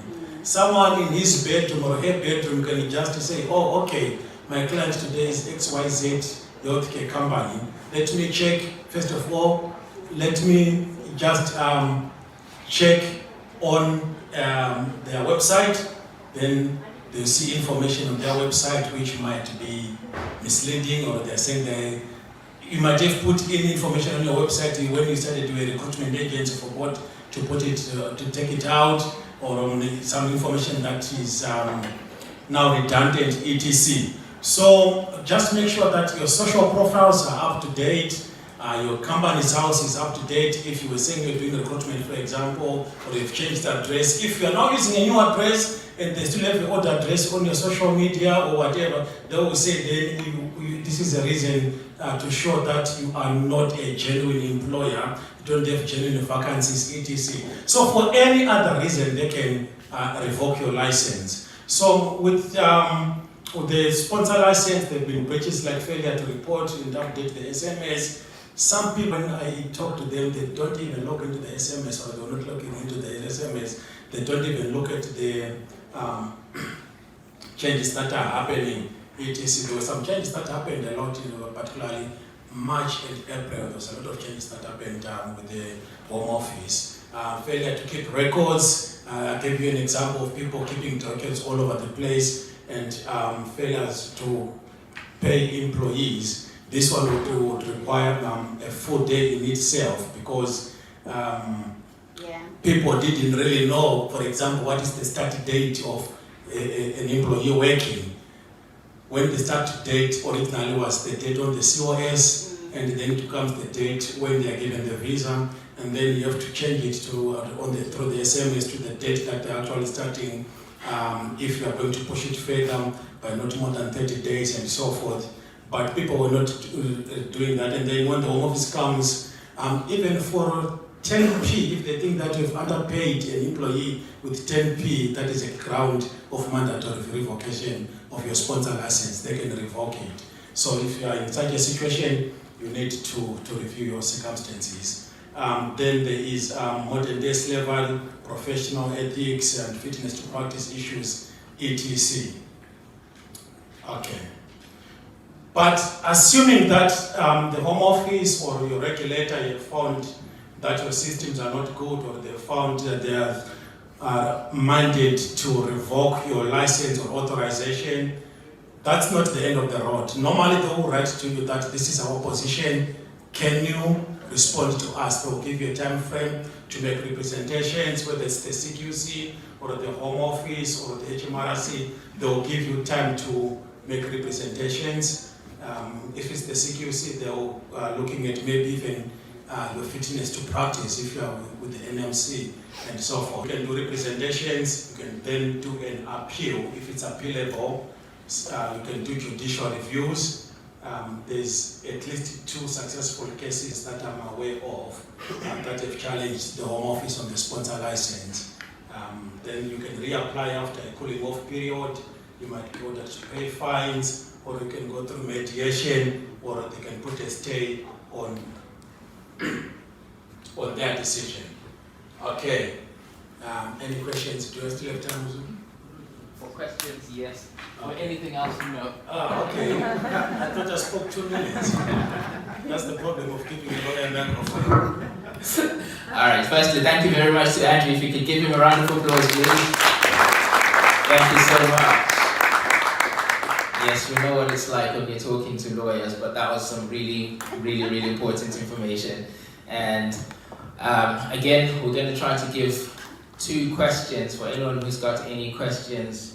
Someone in his bedroom or her bedroom can just say, oh, okay, my client today is XYZ healthcare company. Let me check, first of all, let me just check on their website, then they'll see information on their website which might be misleading, or they're saying you might have put in information on your website when you started doing a recruitment agency, forgot to put it, to take it out, or some information that is now redundant, etc. So just make sure that your social profiles are up to date, your company's house is up to date. If you were saying you're doing recruitment, for example, or you've changed the address, if you're now using a new address and they still have the old address on your social media or whatever, they will say then this is a reason to show that you are not a genuine employer, you don't have genuine vacancies, etc. So for any other reason, they can revoke your license. So with the sponsor license, there have been breaches like failure to report and update the SMS. Some people, when I talk to them, they don't even look into the SMS, or they're not looking into the SMS. They don't even look at the changes that are happening. There were some changes that happened a lot, particularly March and April. There was a lot of changes that happened with the Home Office. Failure to keep records. I'll give you an example of people keeping records all over the place, and failures to pay employees. This one would require a full day in itself, because people didn't really know, for example, what is the start date of an employee working. When the start date originally was the date on the COS, and then it becomes the date when they are given the visa, and then you have to change it to through the SMS to the date that they're actually starting, if you are going to push it further by not more than 30 days and so forth. But people were not doing that, and then when the Home Office comes, even for 10p, if they think that you've underpaid an employee with 10p, that is a ground of mandatory revocation of your sponsor license. They can revoke it. So if you are in such a situation, you need to review your circumstances. Then there is modern day slavery, professional ethics, and fitness to practice issues, etc. Okay. But assuming that the Home Office or your regulator have found that your systems are not good, or they found that they are minded to revoke your license or authorization, that's not the end of the road. Normally they will write to you that this is our position, can you respond to us? They will give you a time frame to make representations, whether it's the CQC or the Home Office or the HMRC, they will give you time to make representations. If it's the CQC, they're looking at maybe even your fitness to practice if you are with the NMC and so forth. You can do representations, you can then do an appeal if it's appealable. You can do judicial reviews. There's at least 2 successful cases that I'm aware of that have challenged the Home Office on the sponsor license. Then you can reapply after a cooling off period. You might be ordered to pay fines, or you can go through mediation, or they can put a stay on their decision. Okay. Any questions? Do I still have time? For questions, yes. Or anything else, no. Okay. I thought I spoke 2 minutes. That's the problem of keeping a lawyer microphone. All right. Firstly, thank you very much to Andrew. If you could give him a round of applause, please. Thank you so much. Yes, we know what it's like when we're talking to lawyers, but that was some really, really, really important information. And again, we're going to try to give 2 questions for anyone who's got any questions.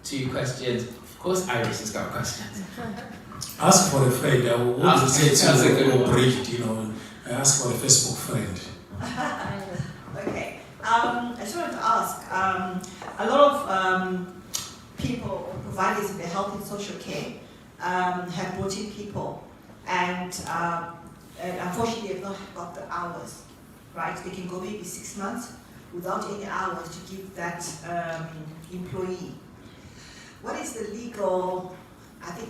2 questions. Of course, Iris has got questions. Ask for a friend. I would say That's a good to one. Bridget, ask for a Facebook friend. Okay. I just wanted to ask, a lot of people, providers in the health and social care, have brought in people, and unfortunately they've not got the hours, right? They can go maybe 6 months without any hours to give that employee. What is the legal,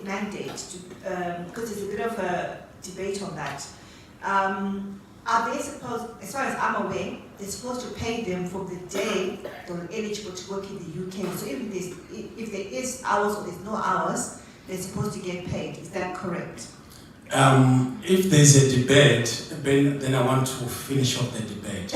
mandate to, because there's a bit of a debate on that. Are they supposed, as far as I'm aware, they're supposed to pay them from the day they're eligible to work in the UK. So if there is hours or there's no hours, they're supposed to get paid. Is that correct? If there's a debate, then I want to finish off the debate.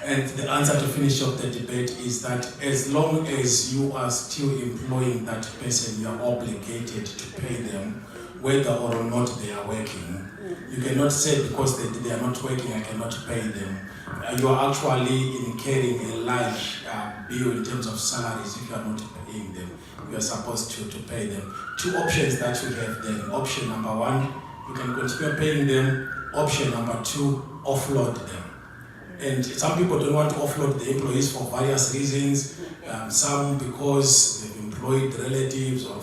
And the answer to finish off the debate is that as long as you are still employing that person, you are obligated to pay them, whether or not they are working. You cannot say because they are not working, I cannot pay them. You are actually incurring a large bill in terms of salaries if you are not paying them. You are supposed to pay them. Two options that you have then. Option number one, you can continue paying them. Option number two, offload them. And some people don't want to offload the employees for various reasons. Some because they've employed relatives or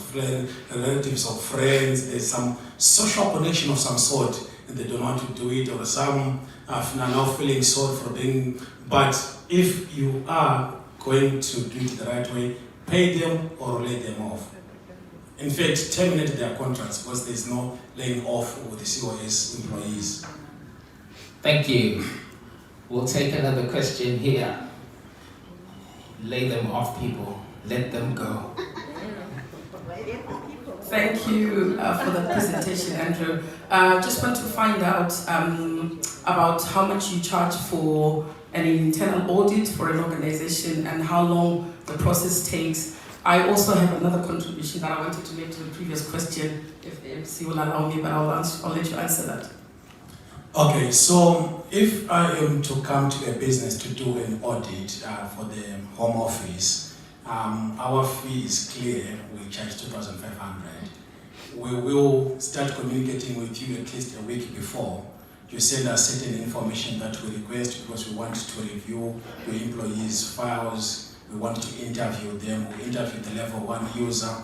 relatives or friends. There's some social connection of some sort and they don't want to do it, or some are now feeling sorry for them. But if you are going to do it the right way, pay them or lay them off. In fact, terminate their contracts because there's no laying off with the COS employees. Thank you. We'll take another question here. Lay them off, people. Let them go. Thank you for the presentation, Andrew. Just want to find out about how much you charge for an internal audit for an organization and how long the process takes. I also have another contribution that I wanted to make to the previous question, if the MC will allow me, but I'll let you answer that. Okay, so if I am to come to a business to do an audit for the home office, our fee is clear. We charge 2,500. We will start communicating with you at least a week before. You send us certain information that we request because we want to review your employees' files. We want to interview them. We interview the level 1 user.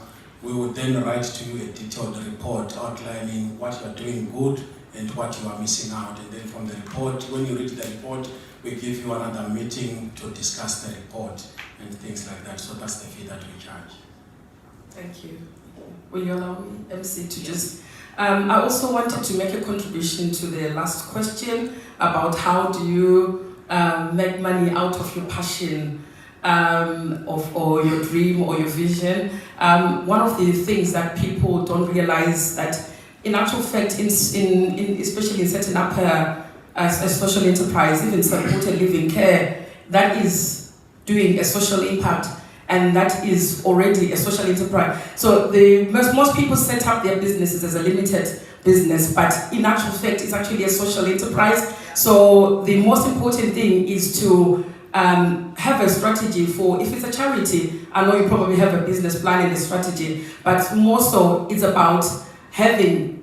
We will then write to you a detailed report outlining what you are doing good and what you are missing out. And then from the report, when you read the report, we give you another meeting to discuss the report and things like that. So that's the fee that we charge. Thank you. Will you allow me, MC, to just... I also wanted to make a contribution to the last question about how do you make money out of your passion or your dream or your vision. One of the things that people don't realize that in actual fact, especially in setting up a social enterprise, even supported living care, that is doing a social impact, and that is already a social enterprise. So most people set up their businesses as a limited business, but in actual fact, it's actually a social enterprise. So the most important thing is to have a strategy for, if it's a charity, I know you probably have a business plan and a strategy, but more so it's about having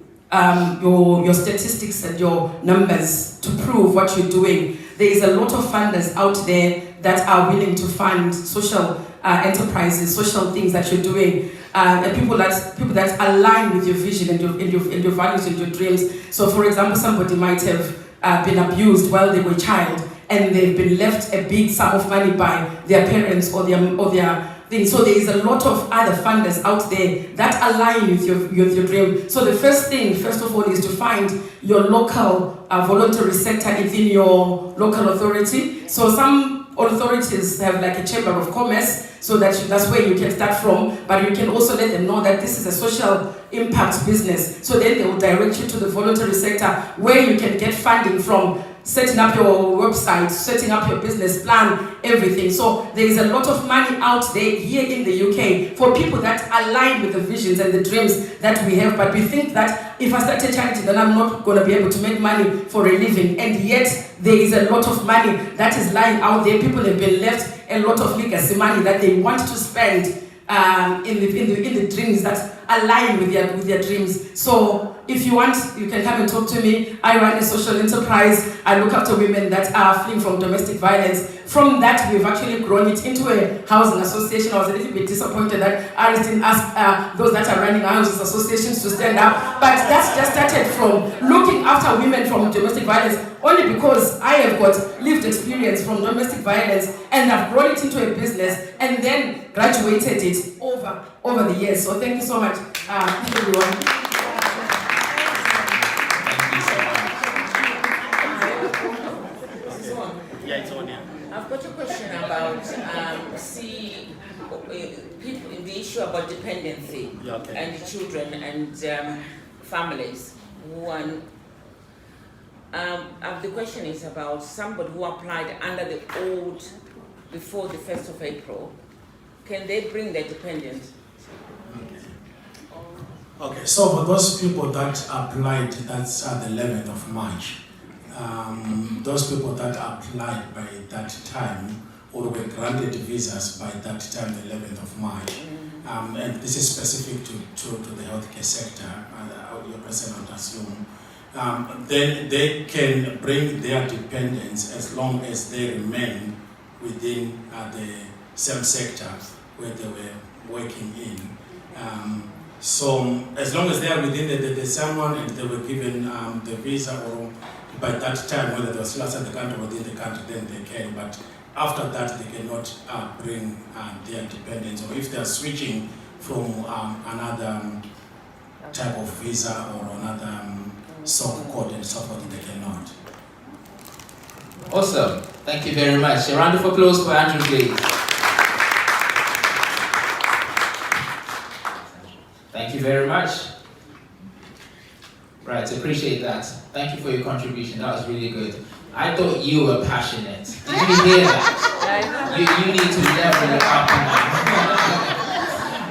your statistics and your numbers to prove what you're doing. There is a lot of funders out there that are willing to fund social enterprises, social things that you're doing, and people that align with your vision and your values and your dreams. So, for example, somebody might have been abused while they were a child, and they've been left a big sum of money by their parents or their thing. So there is a lot of other funders out there that align with your dream. So the first of all, is to find your local voluntary sector within your local authority. So some authorities have like a chamber of commerce, so that's where you can start from, but you can also let them know that this is a social impact business. So then they will direct you to the voluntary sector where you can get funding from, setting up your website, setting up your business plan, everything. So there is a lot of money out there here in the UK for people that align with the visions and the dreams that we have. But we think that if I start a charity, then I'm not going to be able to make money for a living. And yet there is a lot of money that is lying out there. People have been left a lot of legacy money that they want to spend in the dreams that align with their dreams. So if you want, you can come and talk to me. I run a social enterprise. I look after women that are fleeing from domestic violence. From that, we've actually grown it into a housing association. I was a little bit disappointed that I didn't ask those that are running housing associations to stand up. But that's just started from looking after women from domestic violence, only because I have got lived experience from domestic violence, and I've grown it into a business and then graduated it over the years. So thank you so much, everyone. I've got a question about people, the issue about dependency and the children and families. one. The question is about somebody who applied under the old, before the 1st of April. Can they bring their dependents? Okay, so for those people that applied, that's at the 11th of March. Those people that applied by that time or were granted visas by that time, the 11th of March, and this is specific to the healthcare sector, your person would assume, then they can bring their dependents as long as they remain within the same sector where they were working in. So as long as they are within the same one and they were given the visa, or by that time whether they were still outside the country or within the country, then they can. But after that, they cannot bring their dependents, or if they are switching from another type of visa or another soft code and so forth, they cannot. Awesome. Thank you very much. A round of applause for Andrew, please. Thank you very much. Right, appreciate that. Thank you for your contribution. That was really good. I thought you were passionate. Did you hear that? You need to level it up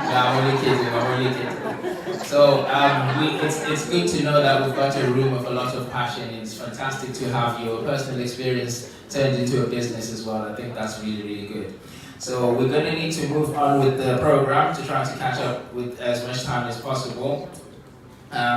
now. I'm only kidding. So it's good to know that we've got a room of a lot of passion. It's fantastic to have your personal experience turned into a business as well. I think that's really, really good. So we're going to need to move on with the program to try to catch up with as much time as possible.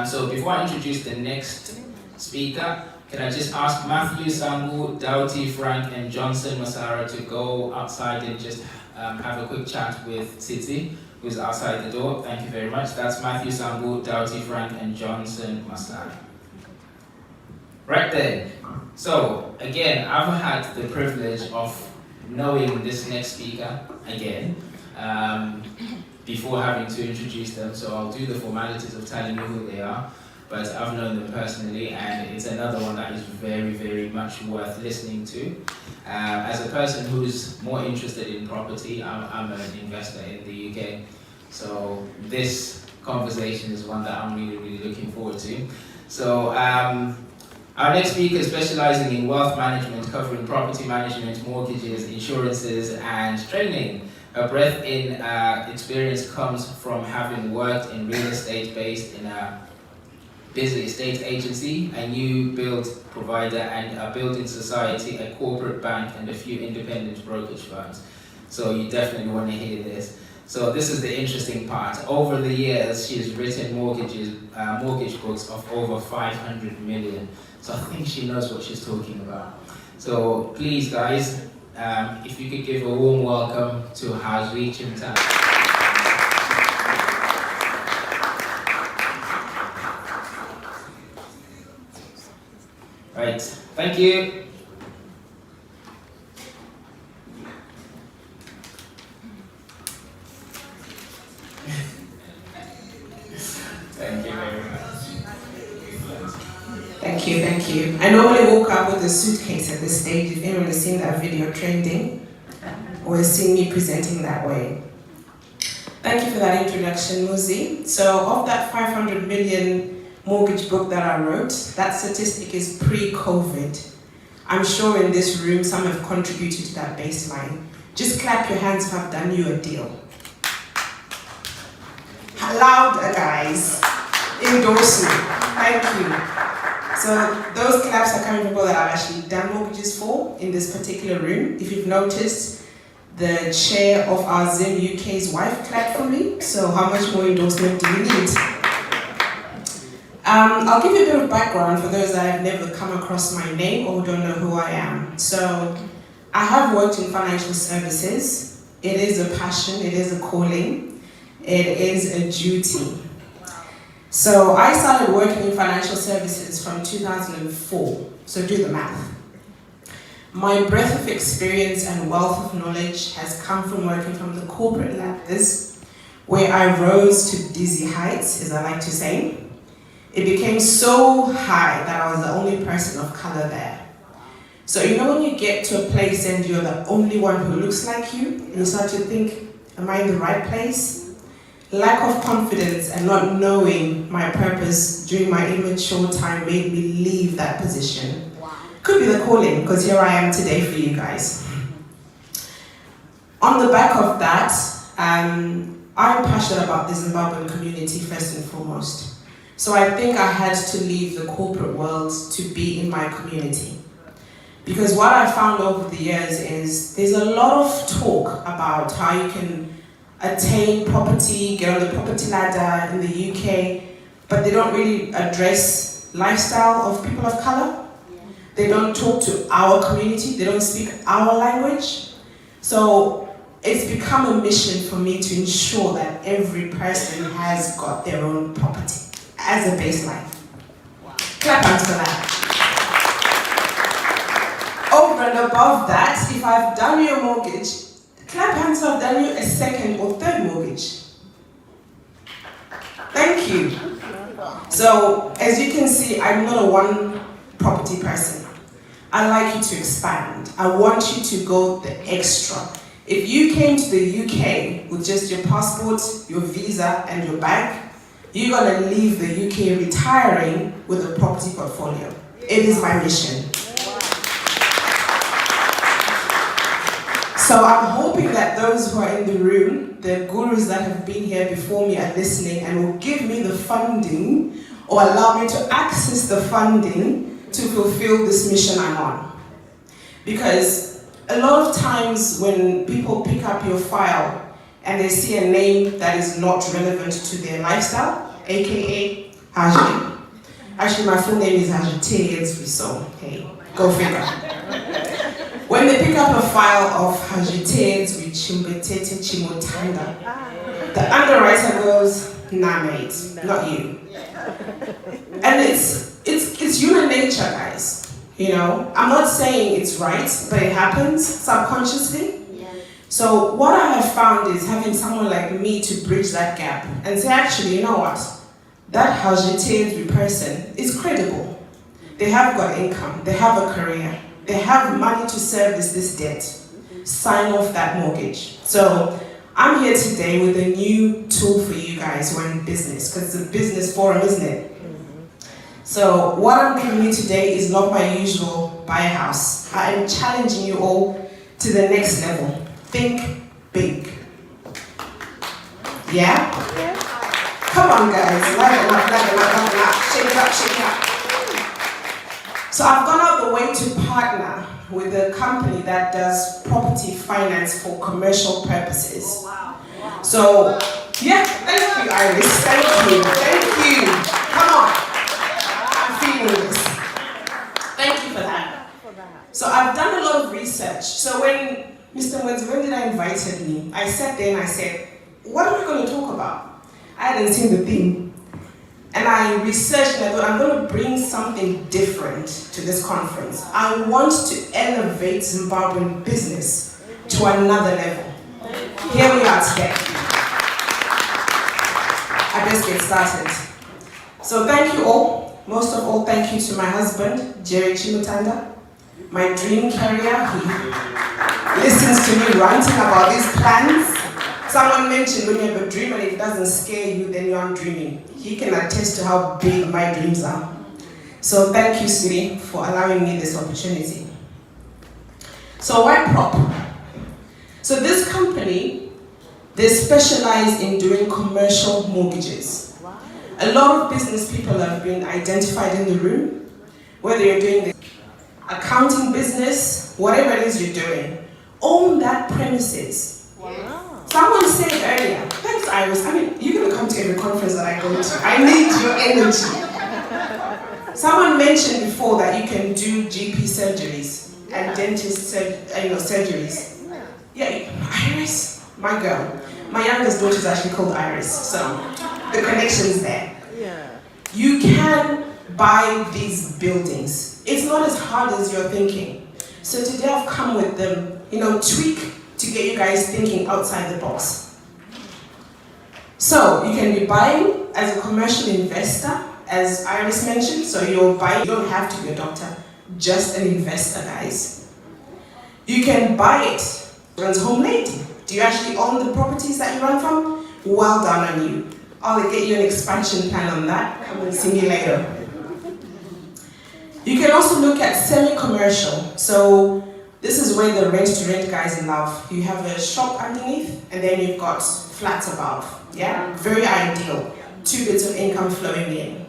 So before I introduce the next speaker, can I just ask Matthew, Sambu, Doughty, Frank, and Johnson Masara to go outside and just have a quick chat with Titi, who's outside the door. Thank you very much. That's Matthew, Sambu, Doughty, Frank, and Johnson Masara. Right then. So again, I've had the privilege of knowing this next speaker again before having to introduce them, so I'll do the formalities of telling you who they are, but I've known them personally, and it's another one that is very, very much worth listening to. As a person who's more interested in property, I'm an investor in the UK, so this conversation is one that I'm really, really looking forward to. So our next speaker is specializing in wealth management, covering property management, mortgages, insurances, and training. Her breadth in experience comes from having worked in real estate based in a busy estate agency, a new build provider, and a building society, a corporate bank, and a few independent brokerage firms. So you definitely want to hear this. So this is the interesting part. Over the years, she's written mortgage books of over 500 million. So I think she knows what she's talking about. So please, guys, if you could give a warm welcome to Hazri Chintan. Right, thank you. Thank you very much. Thank you. I normally walk up with a suitcase at this stage. If anyone has seen that video trending or has seen me presenting that way. Thank you for that introduction, Muzi. So of that 500 million mortgage book that I wrote, that statistic is pre-COVID. I'm sure in this room some have contributed to that baseline. Just clap your hands if I've done you a deal. Louder, guys. Endorse me. Thank you. So those claps are coming from people that I've actually done mortgages for in this particular room. If you've noticed, the chair of our Zim UK's wife clapped for me. So how much more endorsement do you need? I'll give you a bit of background for those that have never come across my name or don't know who I am. So I have worked in financial services. It is a passion, it is a calling, it is a duty. So I started working in financial services from 2004, so do the math. My breadth of experience and wealth of knowledge has come from working from the corporate ladders, where I rose to dizzy heights, as I like to say. It became so high that I was the only person of color there. So you know when you get to a place and you're the only one who looks like you, and you start to think, am I in the right place? lack of confidence and not knowing my purpose during my immature time made me leave that position. Could be the calling, because here I am today for you guys. On the back of that, I'm passionate about the Zimbabwean community first and foremost. So I think I had to leave the corporate world to be in my community. Because what I found over the years is there's a lot of talk about how you can attain property, get on the property ladder in the UK, but they don't really address lifestyle of people of color. They don't talk to our community, they don't speak our language. So it's become a mission for me to ensure that every person has got their own property as a baseline. Clap hands for that. Over and above that, if I've done you a mortgage, clap hands if I've done you a second or third mortgage. Thank you. So, as you can see, I'm not a one property person. I like you to expand. I want you to go the extra. If you came to the UK with just your passport, your visa, and your bag, you're gonna leave the UK retiring with a property portfolio. It is my mission. So I'm hoping that those who are in the room, the gurus that have been here before me are listening and will give me the funding or allow me to access the funding to fulfill this mission I'm on. Because a lot of times when people pick up your file and they see a name that is not relevant to their lifestyle, aka Haji. Actually, my full name is Haji, so hey, go figure. When they pick up a file of Hajiteds with Chimbetete Chimotanda, the underwriter goes, nah mate, not you. And it's human nature, guys. You know, I'm not saying it's right, but it happens subconsciously. So what I have found is having someone like me to bridge that gap and say, actually, you know what? That Hajiteds person is credible. They have got income, they have a career. They have money to service this debt. Sign off that mortgage. So I'm here today with a new tool for you guys who are in business, because it's a business forum, isn't it? So what I'm giving you today is not my usual buy a house. I am challenging you all to the next level. Think big. Yeah? Come on guys, light it up, shake it up, shake it up. So I've gone out the way to partner with a company that does property finance for commercial purposes. Oh, wow. So, yeah, thank you, Iris. Thank you. Come on. I'm feeling this. Thank you for that. So I've done a lot of research. So when Mr. Mwenzivendina invited me, I sat there and I said, what are we going to talk about? I hadn't seen the theme. And I researched and I thought, I'm going to bring something different to this conference. I want to elevate Zimbabwean business to another level. Here we are today. I best get started. So thank you all. Most of all, thank you to my husband, Jerry Chimutanda, my dream carrier. He listens to me ranting about these plans. Someone mentioned when you have a dream and it doesn't scare you, then you aren't dreaming. He can attest to how big my dreams are. So thank you, sweetie, for allowing me this opportunity. So why prop? So this company, they specialize in doing commercial mortgages. A lot of business people have been identified in the room, whether you're doing the accounting business, whatever it is you're doing, own that premises. Someone said earlier, thanks Iris, I mean, you're going to come to every conference that I go to. I need your energy. Someone mentioned before that you can do GP surgeries and dentist surgeries. Yeah, Iris, my girl. My youngest daughter is actually called Iris, so the connection's there. You can buy these buildings. It's not as hard as you're thinking. So today I've come with them, tweak to get you guys thinking outside the box. So you can be buying as a commercial investor, as Iris mentioned, so you're buying, you don't have to be a doctor, just an investor, guys. You can buy it, runs home lady. Do you actually own the properties that you run from? well done on you. I'll get you an expansion plan on that. I'm going to see you later. You can also look at semi-commercial. So this is where the rent-to-rent guys love. You have a shop underneath, and then you've got flats above. Yeah, very ideal. 2 bits of income flowing in.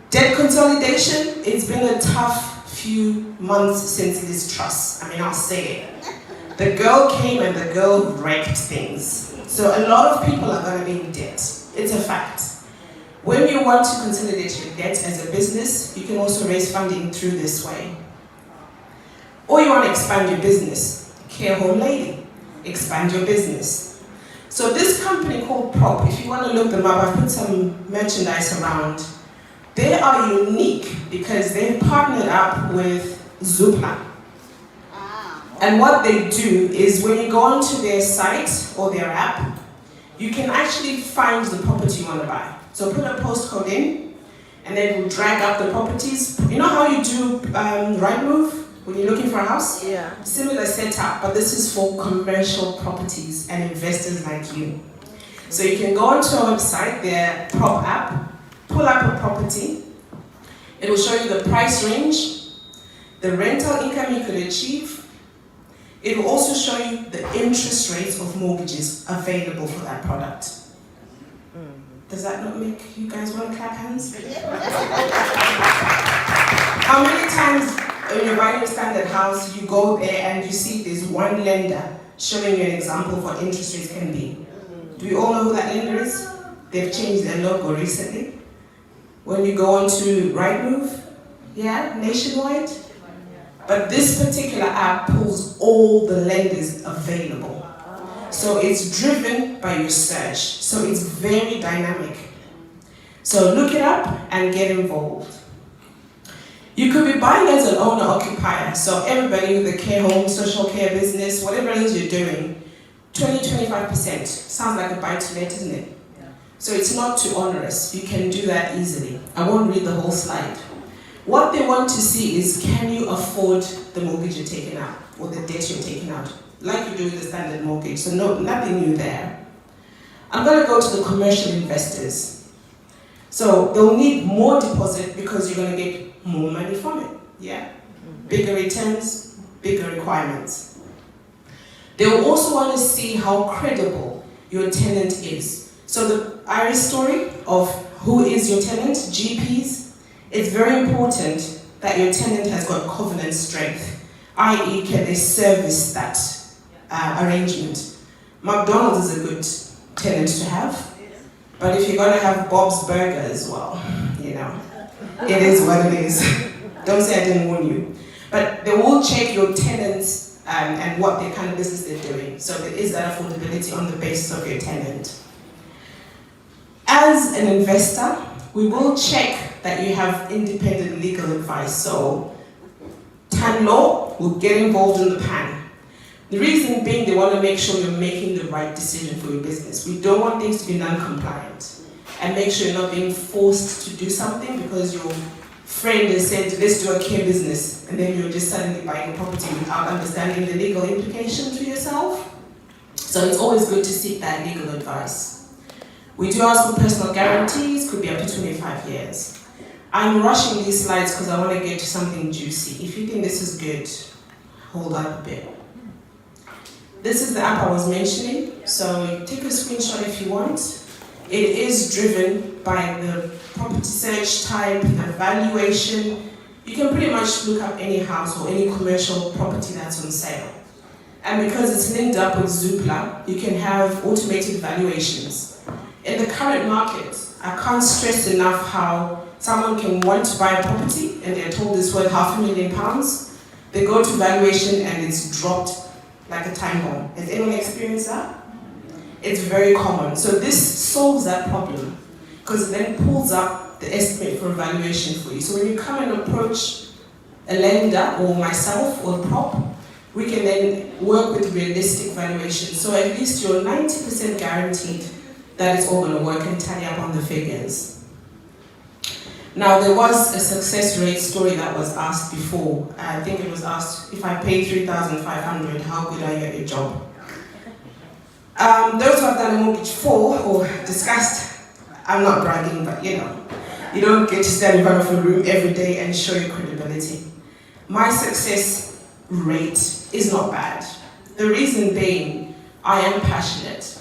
Debt consolidation. It's been a tough few months since this trust. I mean, I'll say it. The girl came and the girl wrecked things. So a lot of people are going to be in debt. It's a fact. When you want to consolidate your debt as a business, you can also raise funding through this way. Or you want to expand your business. Care home lady, expand your business. So this company called Prop, if you want to look them up, I've put some merchandise around. They are unique because they've partnered up with Zoopla. And what they do is when you go onto their site or their app, you can actually find the property you want to buy. So put a postcode in, and then it will drag up the properties. You know how you do Rightmove when you're looking for a house? Yeah. Similar setup, but this is for commercial properties and investors like you. So you can go onto our website, their Prop app, pull up a property. It will show you the price range, the rental income you could achieve. It will also show you the interest rates of mortgages available for that product. Does that not make you guys want to clap hands? How many times when you're buying a standard house, you go there and you see there's one lender showing you an example of what interest rates can be? Do we all know who that lender is? They've changed their logo recently. When you go on to Rightmove, yeah, nationwide. But this particular app pulls all the lenders available. So it's driven by your search. So it's very dynamic. So look it up and get involved. You could be buying as an owner-occupier. So everybody with a care home, social care business, whatever it is you're doing, 20-25%. Sounds like a buy-to-let, isn't it? So it's not too onerous. You can do that easily. I won't read the whole slide. What they want to see is, can you afford the mortgage you're taking out or the debt you're taking out? Like you do with the standard mortgage, so no, nothing new there. I'm going to go to the commercial investors. So they'll need more deposit because you're going to get more money from it, yeah? Bigger returns, bigger requirements. They will also want to see how credible your tenant is. So the Irish story of who is your tenant, GPs, it's very important that your tenant has got covenant strength, i.e. can they service that arrangement. McDonald's is a good tenant to have, but if you're going to have Bob's Burger as well, you know, it is what it is. Don't say I didn't warn you. But they will check your tenants and what the kind of business they're doing. So there is that affordability on the basis of your tenant. As an investor, we will check that you have independent legal advice. So TAN law will get involved in the PAN. The reason being they want to make sure you're making the right decision for your business. We don't want things to be non-compliant. And make sure you're not being forced to do something because your friend has said, let's do a care business, and then you're just suddenly buying a property without understanding the legal implications for yourself. So it's always good to seek that legal advice. We do ask for personal guarantees, could be up to 25 years. I'm rushing these slides because I want to get to something juicy. If you think this is good, hold up a bit. This is the app I was mentioning, so take a screenshot if you want. It is driven by the property search type, the valuation. You can pretty much look up any house or any commercial property that's on sale. And because it's linked up with Zoopla, you can have automated valuations. In the current market, I can't stress enough how someone can want to buy a property and they're told it's worth £500,000. They go to valuation and it's dropped like a time bomb. Has anyone experienced that? It's very common. So this solves that problem because it then pulls up the estimate for evaluation for you. So when you come and approach a lender or myself or Prop, we can then work with realistic valuation. So at least you're 90% guaranteed that it's all going to work and tally up on the figures. Now, there was a success rate story that was asked before. I think it was asked, if I pay $3,500, how good are you at your job? Those who have done a mortgage for or discussed, I'm not bragging, but you know, you don't get to stand in front of a room every day and show your credibility. My success rate is not bad. The reason being, I am passionate.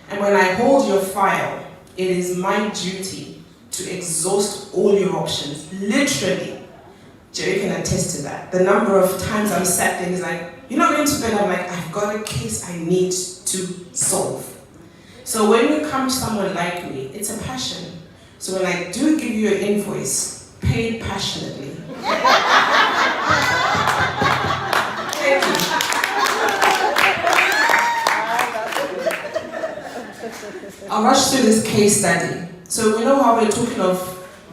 And when I hold your file, it is my duty to exhaust all your options. Literally, Jerry can attest to that. The number of times I'm sat there, he's like, you're not going to bed. I'm like, I've got a case I need to solve. So when you come to someone like me, it's a passion. So when I do give you an invoice, pay it passionately. Thank you. I'll rush through this case study. So we know how we're talking of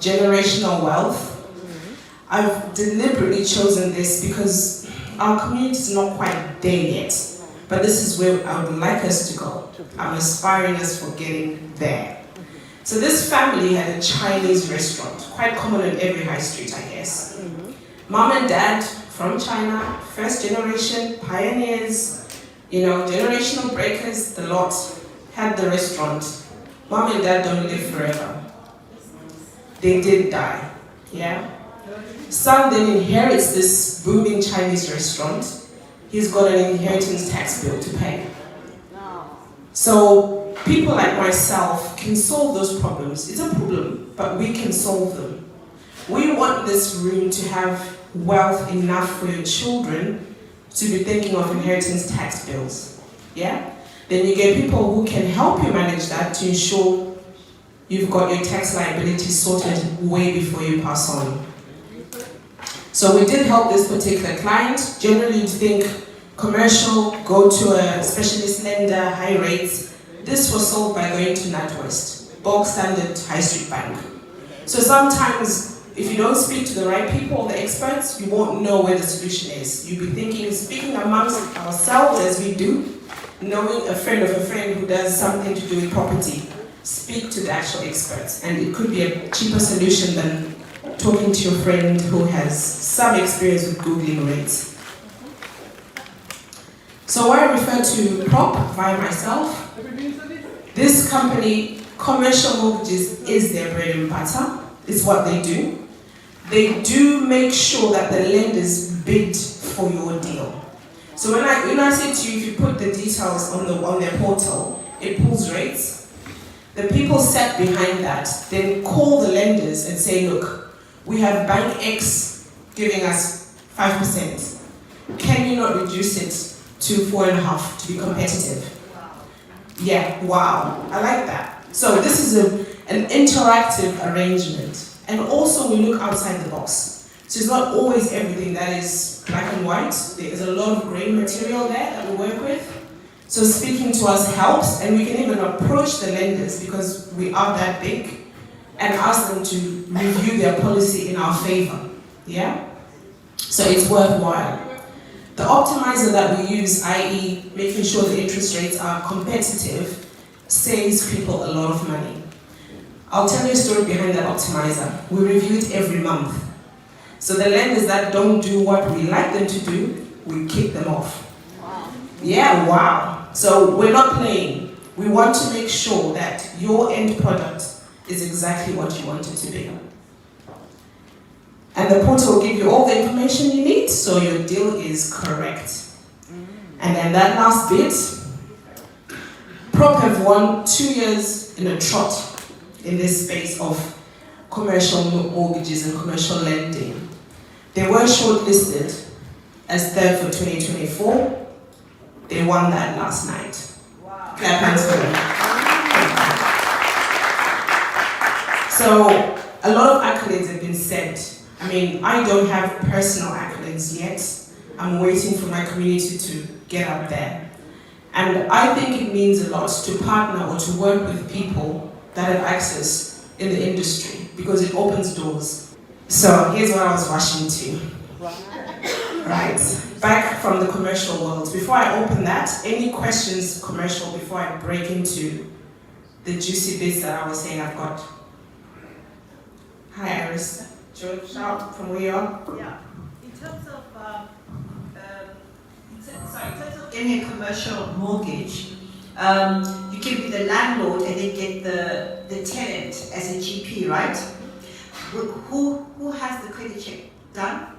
generational wealth. I've deliberately chosen this because our community is not quite there yet. But this is where I would like us to go. I'm aspiring us for getting there. So this family had a Chinese restaurant, quite common in every high street, I guess. Mom and dad from China, first generation, pioneers, you know, generational breakers, the lot, had the restaurant. Mom and dad don't live forever. They did die, yeah? Son then inherits this booming Chinese restaurant. He's got an inheritance tax bill to pay. So people like myself can solve those problems. It's a problem, but we can solve them. We want this room to have wealth enough for your children to be thinking of inheritance tax bills. Yeah? Then you get people who can help you manage that to ensure you've got your tax liability sorted way before you pass on. So we did help this particular client. Generally you'd think commercial, go to a specialist lender, high rates. This was solved by going to NatWest, bulk standard high street bank. So sometimes if you don't speak to the right people, the experts, you won't know where the solution is. You'll be thinking, speaking amongst ourselves as we do, knowing a friend of a friend who does something to do with property, speak to the actual experts. And it could be a cheaper solution than talking to your friend who has some experience with Googling rates. So I refer to Prop via myself. This company, commercial mortgages is their bread and butter. It's what they do. They do make sure that the lenders bid for your deal. So when I say to you, if you put the details on their portal, it pulls rates. The people sat behind that then call the lenders and say, look, we have Bank X giving us 5%. Can you not reduce it to 4.5 to be competitive? Yeah, wow, I like that. So this is an interactive arrangement. And also we look outside the box. So it's not always everything that is black and white. There's a lot of gray material there that we work with. So speaking to us helps, and we can even approach the lenders because we are that big and ask them to review their policy in our favor, yeah? So it's worthwhile. The optimizer that we use, i.e. making sure the interest rates are competitive, saves people a lot of money. I'll tell you a story behind that optimizer. We review it every month. So the lenders that don't do what we like them to do, we kick them off. Wow. Yeah, wow. So we're not playing. We want to make sure that your end product is exactly what you want it to be. And the portal will give you all the information you need so your deal is correct. And then that last bit, Prop have won 2 years in a trot in this space of commercial mortgages and commercial lending. They were shortlisted as third for 2024. They won that last night. Wow. Clap hands for them. So a lot of accolades have been said. I mean, I don't have personal accolades yet. I'm waiting for my community to get up there. And I think it means a lot to partner or to work with people that have access in the industry because it opens doors. So here's what I was rushing to. Right, back from the commercial world. Before I open that, any questions commercial before I break into the juicy bits that I was saying I've got? Hi Iris. George, shout from where you are. Yeah. In terms of getting a commercial mortgage, you can be the landlord and then get the tenant as a GP, right? Who has the credit check done?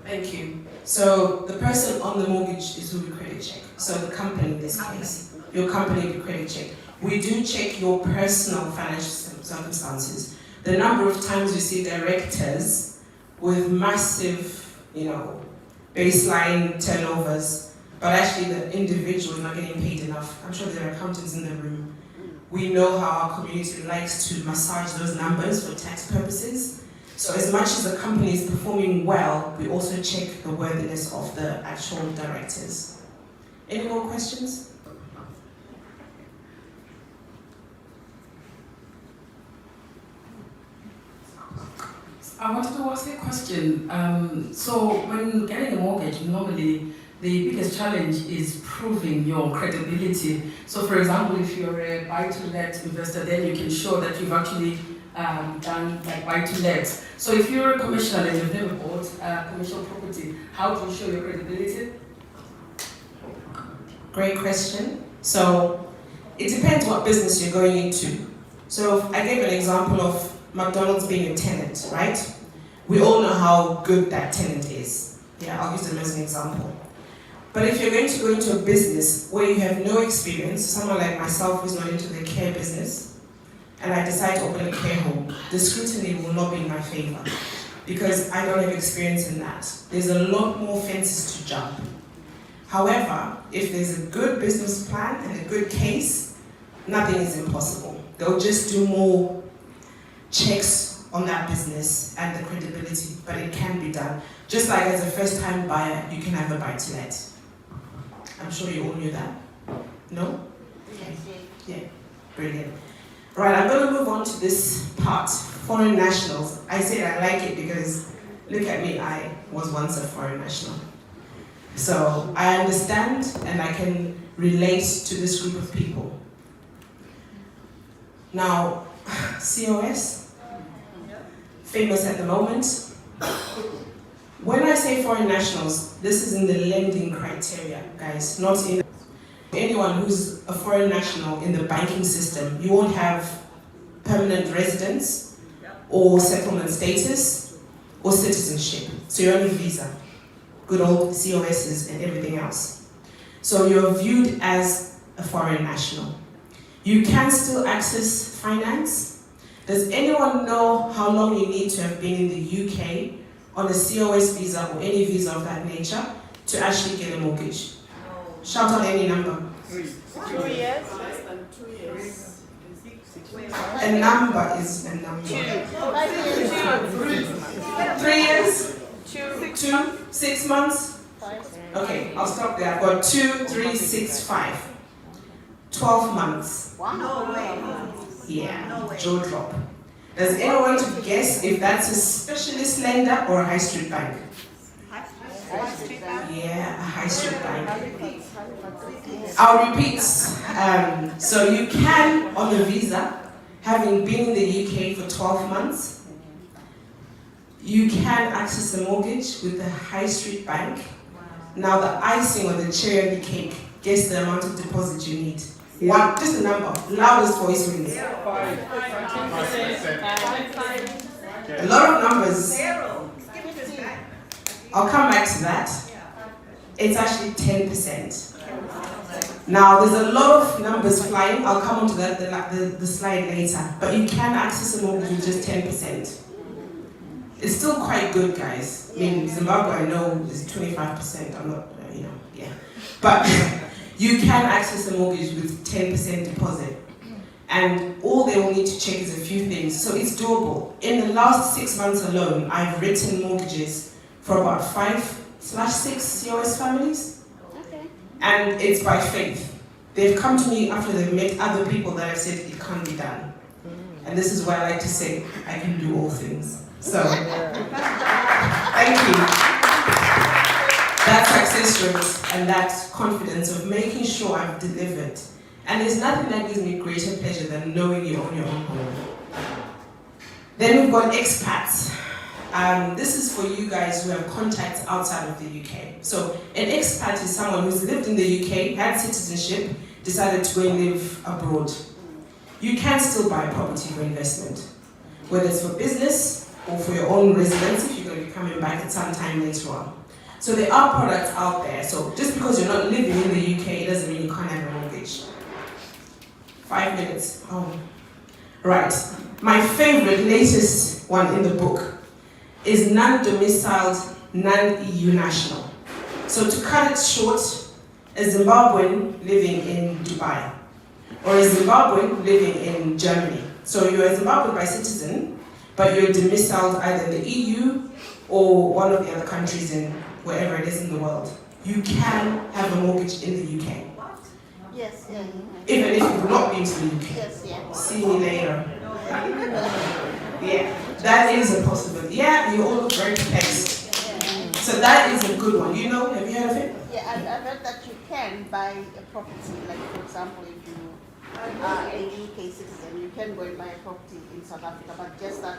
Thank you. So the person on the mortgage is who we credit check. So the company in this case, your company will credit check. We do check your personal financial circumstances. The number of times we see directors with massive, baseline turnovers, but actually the individual is not getting paid enough. I'm sure there are accountants in the room. We know how our community likes to massage those numbers for tax purposes. So as much as the company is performing well, we also check the worthiness of the actual directors. Any more questions? I wanted to ask you a question. So when getting a mortgage, normally the biggest challenge is proving your credibility. So for example, if you're a buy-to-let investor, then you can show that you've actually done like buy-to-let. So if you're a commercial and you've never bought commercial property, how do you show your credibility? Great question. So it depends what business you're going into. So I gave an example of McDonald's being a tenant, right? We all know how good that tenant is. Yeah, I'll use them as an example. But if you're going to go into a business where you have no experience, someone like myself who's not into the care business, and I decide to open a care home, the scrutiny will not be in my favor because I don't have experience in that. There's a lot more fences to jump. However, if there's a good business plan and a good case, nothing is impossible. They'll just do more checks on that business and the credibility, but it can be done. Just like as a first-time buyer, you can have a buy-to-let. I'm sure you all knew that. No? Okay. Yeah, brilliant. Right, I'm going to move on to this part, foreign nationals. I said I like it because, look at me, I was once a foreign national. So I understand and I can relate to this group of people. Now, COS, famous at the moment. When I say foreign nationals, this is in the lending criteria, guys, not in anyone who's a foreign national in the banking system. You won't have permanent residence or settlement status or citizenship. So you're on a visa, good old COSs and everything else. So you're viewed as a foreign national. You can still access finance. Does anyone know how long you need to have been in the UK on a COS visa or any visa of that nature to actually get a mortgage? No. Shout out any number. 2 years. Less than 2 years. A number is a number. 3 years? 2, 6 months? Okay, I'll stop there. I've got 2, 3, 6, 5. 12 months. No way. Yeah, No way. jaw drop. Does anyone want to guess if that's a specialist lender or a high street bank? Yeah, a high street bank. I'll repeat. So you can, on a visa, having been in the UK for 12 months, you can access a mortgage with a high street bank. Now the icing or the cherry on the cake, guess the amount of deposit you need. One, just a number, loudest voice wins. A lot of numbers. I'll come back to that. It's actually 10%. Now there's a lot of numbers flying. I'll come onto that the slide later. But you can access a mortgage with just 10%. It's still quite good, guys. I mean, Zimbabwe I know is 25%. I'm not, yeah. But you can access a mortgage with 10% deposit. And all they will need to check is a few things. So it's doable. In the last 6 months alone, I've written mortgages for about 5/6 COS families. Okay. And it's by faith. They've come to me after they've met other people that have said it can't be done. And this is why I like to say, I can do all things. So, thank you. That success rate and that confidence of making sure I've delivered. And there's nothing that gives me greater pleasure than knowing you're on your own home. Then we've got expats. This is for you guys who have contacts outside of the UK. So an expat is someone who's lived in the UK, had citizenship, decided to go and live abroad. You can still buy property for investment, whether it's for business or for your own residence if you're going to be coming back at some time later on. So there are products out there. So just because you're not living in the UK, it doesn't mean you can't have a mortgage. 5 minutes. Oh. Right. My favorite, latest one in the book is non-domiciled, non-EU national. So to cut it short, a Zimbabwean living in Dubai, or a Zimbabwean living in Germany. So you're a Zimbabwean by citizen, but you're domiciled either in the EU or one of the other countries in wherever it is in the world. You can have a mortgage in the UK. Yes, yeah. Even if you've not been to the UK. Yes, yeah. See me later. Yeah, that is a possibility. Yeah, you all look very perplexed. So that is a good one. You know, have you heard of it? Yeah, I've heard that you can buy a property, like for example, if you are a UK citizen, you can go and buy a property in South Africa, but just that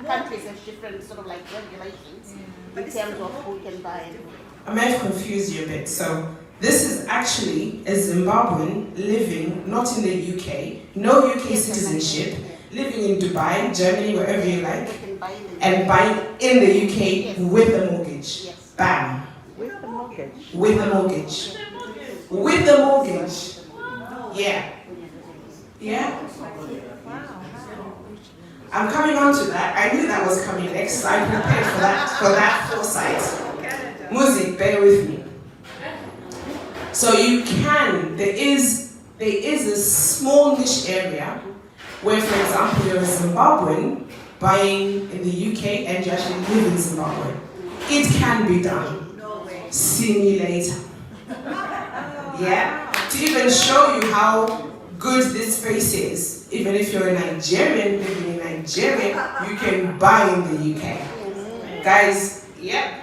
countries have different sort of like regulations in terms of who can buy and who. I may have confused you a bit. So this is actually a Zimbabwean living not in the UK, no UK citizenship, living in Dubai, Germany, wherever you like, and buying in the UK with a mortgage. Bam. With the mortgage. With a mortgage. With the mortgage. Yeah. Yeah. I'm coming on to that. I knew that was coming next. So I prepared for that foresight. Music, bear with me. So you can, there is a small niche area where, for example, you're a Zimbabwean buying in the UK and you actually live in Zimbabwe. It can be done. See me later. Yeah? To even show you how good this space is, even if you're a Nigerian living in Nigeria, you can buy in the UK. Guys, yep.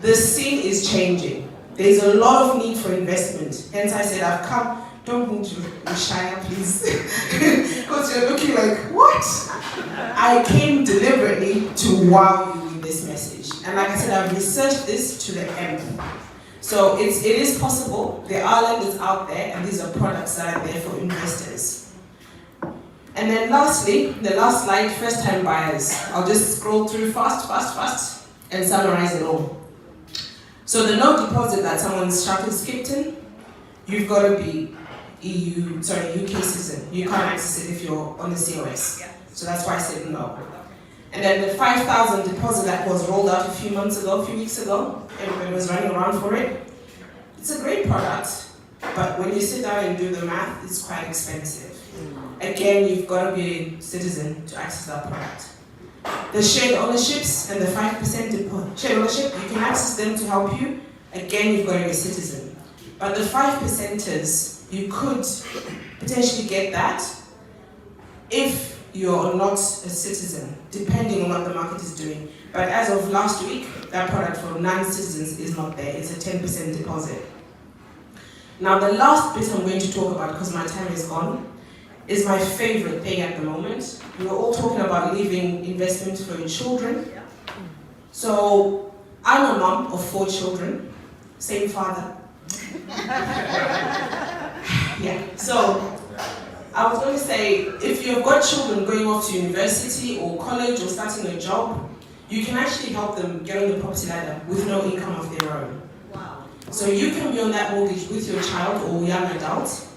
The scene is changing. There's a lot of need for investment. Hence I said I've come, don't need to be shy, please. Because you're looking like, what? I came deliberately to wow you with this message. And like I said, I've researched this to the end. So it is possible. There are lenders out there, and these are products that are there for investors. And then lastly, the last slide, first-time buyers. I'll just scroll through fast, and summarize it all. So the no deposit that someone's skipped in, you've got to be UK citizen. You can't access it if you're on the COS. So that's why I said no. And then the 5,000 deposit that was rolled out a few weeks ago, everybody was running around for it. It's a great product, but when you sit down and do the math, it's quite expensive. Again, you've got to be a citizen to access that product. The shared ownerships and the 5% shared ownership, you can access them to help you. Again, you've got to be a citizen. But the 5%ers, you could potentially get that if you're not a citizen, depending on what the market is doing. But as of last week, that product for non-citizens is not there. It's a 10% deposit. Now, the last bit I'm going to talk about, because my time is gone, is my favorite thing at the moment. We were all talking about leaving investment for your children. So, I'm a mom of 4 children, same father. Yeah, so I was going to say, if you've got children going off to university or college or starting a job, you can actually help them get on the property ladder with no income of their own. Wow. So you can be on that mortgage with your child or young adult,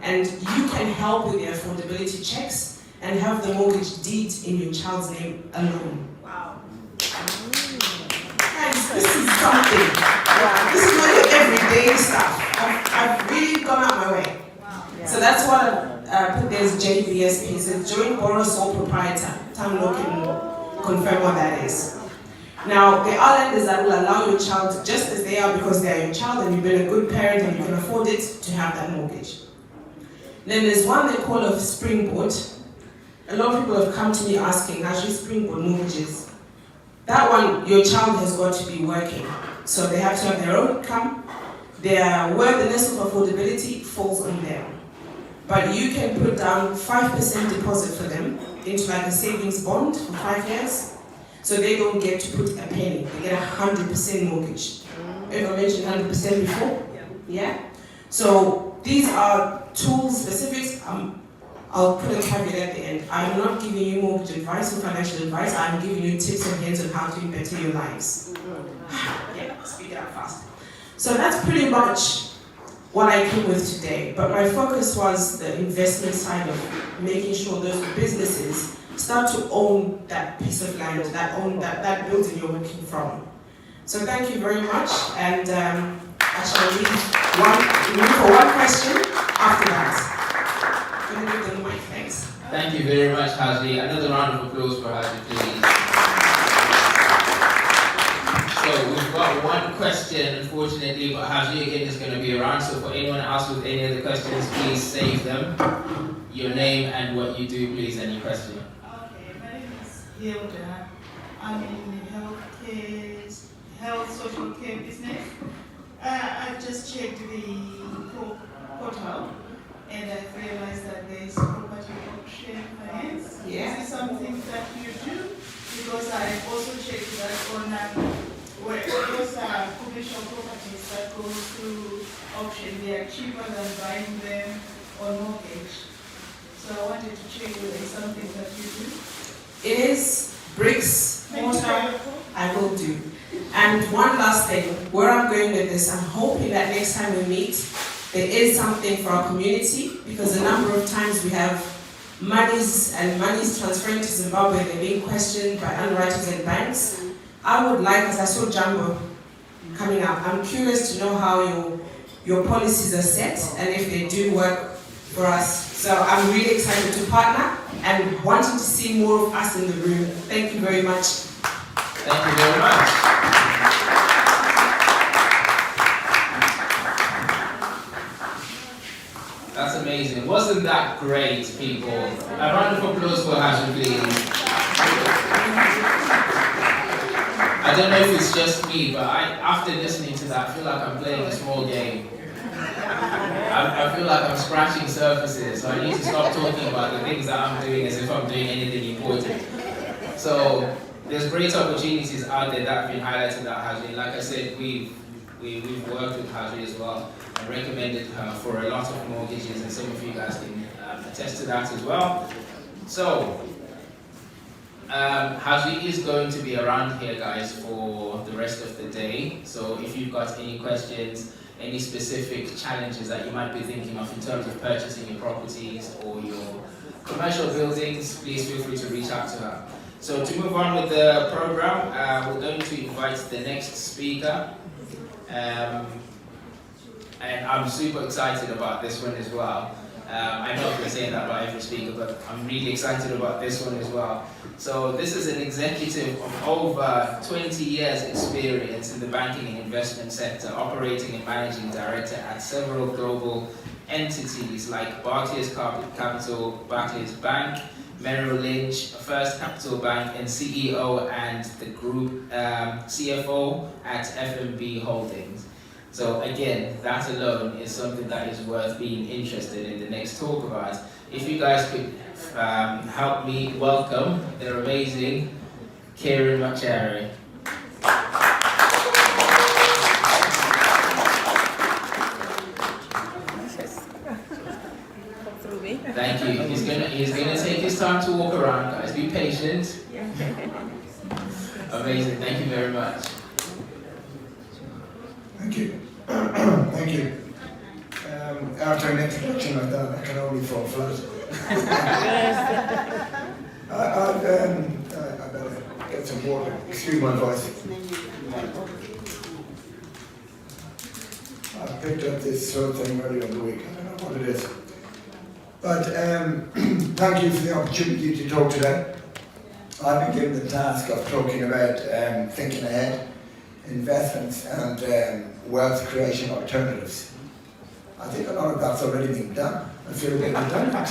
and you can help with the affordability checks and have the mortgage deed in your child's name alone. Wow. Guys, this is something. Wow. This is not your everyday stuff. I've really gone out my way. Wow. Yeah. So that's what I put there as JBSP. It's a joint borrower sole proprietor. Tamlo can confirm what that is. Now, there are lenders that will allow your child, just as they are because they are your child and you've been a good parent and you can afford it, to have that mortgage. Then there's one they call a springboard. A lot of people have come to me asking, actually, springboard mortgages. That one, your child has got to be working. So they have to have their own income. Their worthiness of affordability falls on them. But you can put down 5% deposit for them, into like a savings bond for 5 years. So they don't get to put a penny. They get 100% mortgage. Ever mentioned 100% before? Yeah? So these are tools, specifics. I'll put a caveat at the end. I'm not giving you mortgage advice or financial advice. I'm giving you tips and hints on how to better your lives. Yeah, speak it up fast. So that's pretty much what I came with today. But my focus was the investment side of making sure those businesses start to own that piece of land, that building you're working from. So thank you very much, and I shall leave for one question after that. I'm going to give them the mic, thanks. Thank you very much, Haji. Another round of applause for Haji, please. So we've got one question, unfortunately, but Haji again is going to be around. So for anyone else with any other questions, please save them. Your name and what you do, please. Any question? Okay, my name is Hilda. I'm in the health social care business. I just checked the portal and I realized that there is property auction finance. Yeah. Is it something that you do? Because I also checked that on where those commercial properties that go through auction, they are cheaper than buying them on mortgage. So I wanted to check whether it's something that you do. It is bricks, mortar, I will do. And one last thing, where I'm going with this, I'm hoping that next time we meet, there is something for our community, because a number of times we have monies transferring to Zimbabwe, they're being questioned by underwriters and banks. I would like, as I saw Jumbo coming up, I'm curious to know how your policies are set and if they do work for us. So I'm really excited to partner and wanting to see more of us in the room. Thank you very much. Thank you very much. That's amazing. Wasn't that great, people? A round of applause for Haji, please. I don't know if it's just me, but after listening to that, I feel like I'm playing a small game. I feel like I'm scratching surfaces, so I need to stop talking about the things that I'm doing as if I'm doing anything important. So there's great opportunities out there that have been highlighted that Haji. Like I said, we've worked with Haji as well and recommended her for a lot of mortgages, and some of you guys can attest to that as well. So Haji is going to be around here, guys, for the rest of the day. So if you've got any questions, any specific challenges that you might be thinking of in terms of purchasing your properties or your commercial buildings, please feel free to reach out to her. So to move on with the program, we're going to invite the next speaker. And I'm super excited about this one as well. I know I've been saying that about every speaker, but I'm really excited about this one as well. So this is an executive of over 20 years experience in the banking and investment sector, operating and managing director at several global entities like Barclays Capital, Barclays Bank, Merrill Lynch, First Capital Bank, and CEO and the group CFO at FMB Holdings. So again, that alone is something that is worth being interested in the next talk about. If you guys could help me welcome the amazing Kieran Machari. Thank you. He's gonna take his time to walk around, guys. Be patient. Amazing. Thank you very much. Thank you. Thank you. After an introduction like that, I can only fall flat. I better get some water. Excuse my voice. I picked up this sort of thing earlier in the week. I don't know what it is. But thank you for the opportunity to talk today. I've been given the task of talking about thinking ahead, investments and wealth creation alternatives. I think a lot of that's already been done. I feel a bit redundant.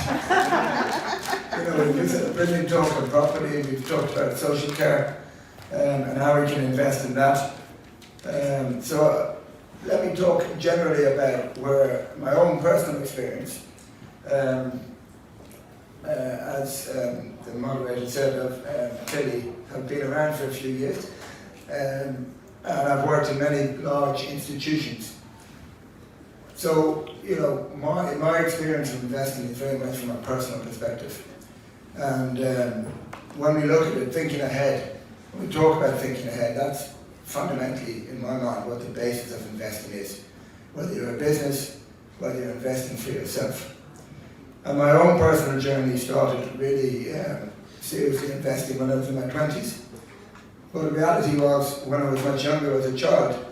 We've had a brilliant talk on property, we've talked about social care and how we can invest in that. So let me talk generally about where my own personal experience as as the moderator said, clearly have been around for a few years, and I've worked in many large institutions. So, you know, my experience of investing is very much from a personal perspective. And when we look at it, thinking ahead, when we talk about thinking ahead, that's fundamentally, in my mind, what the basis of investing is. Whether you're a business, whether you're investing for yourself. And my own personal journey started really seriously investing when I was in my 20s. But the reality was, when I was much younger as a child,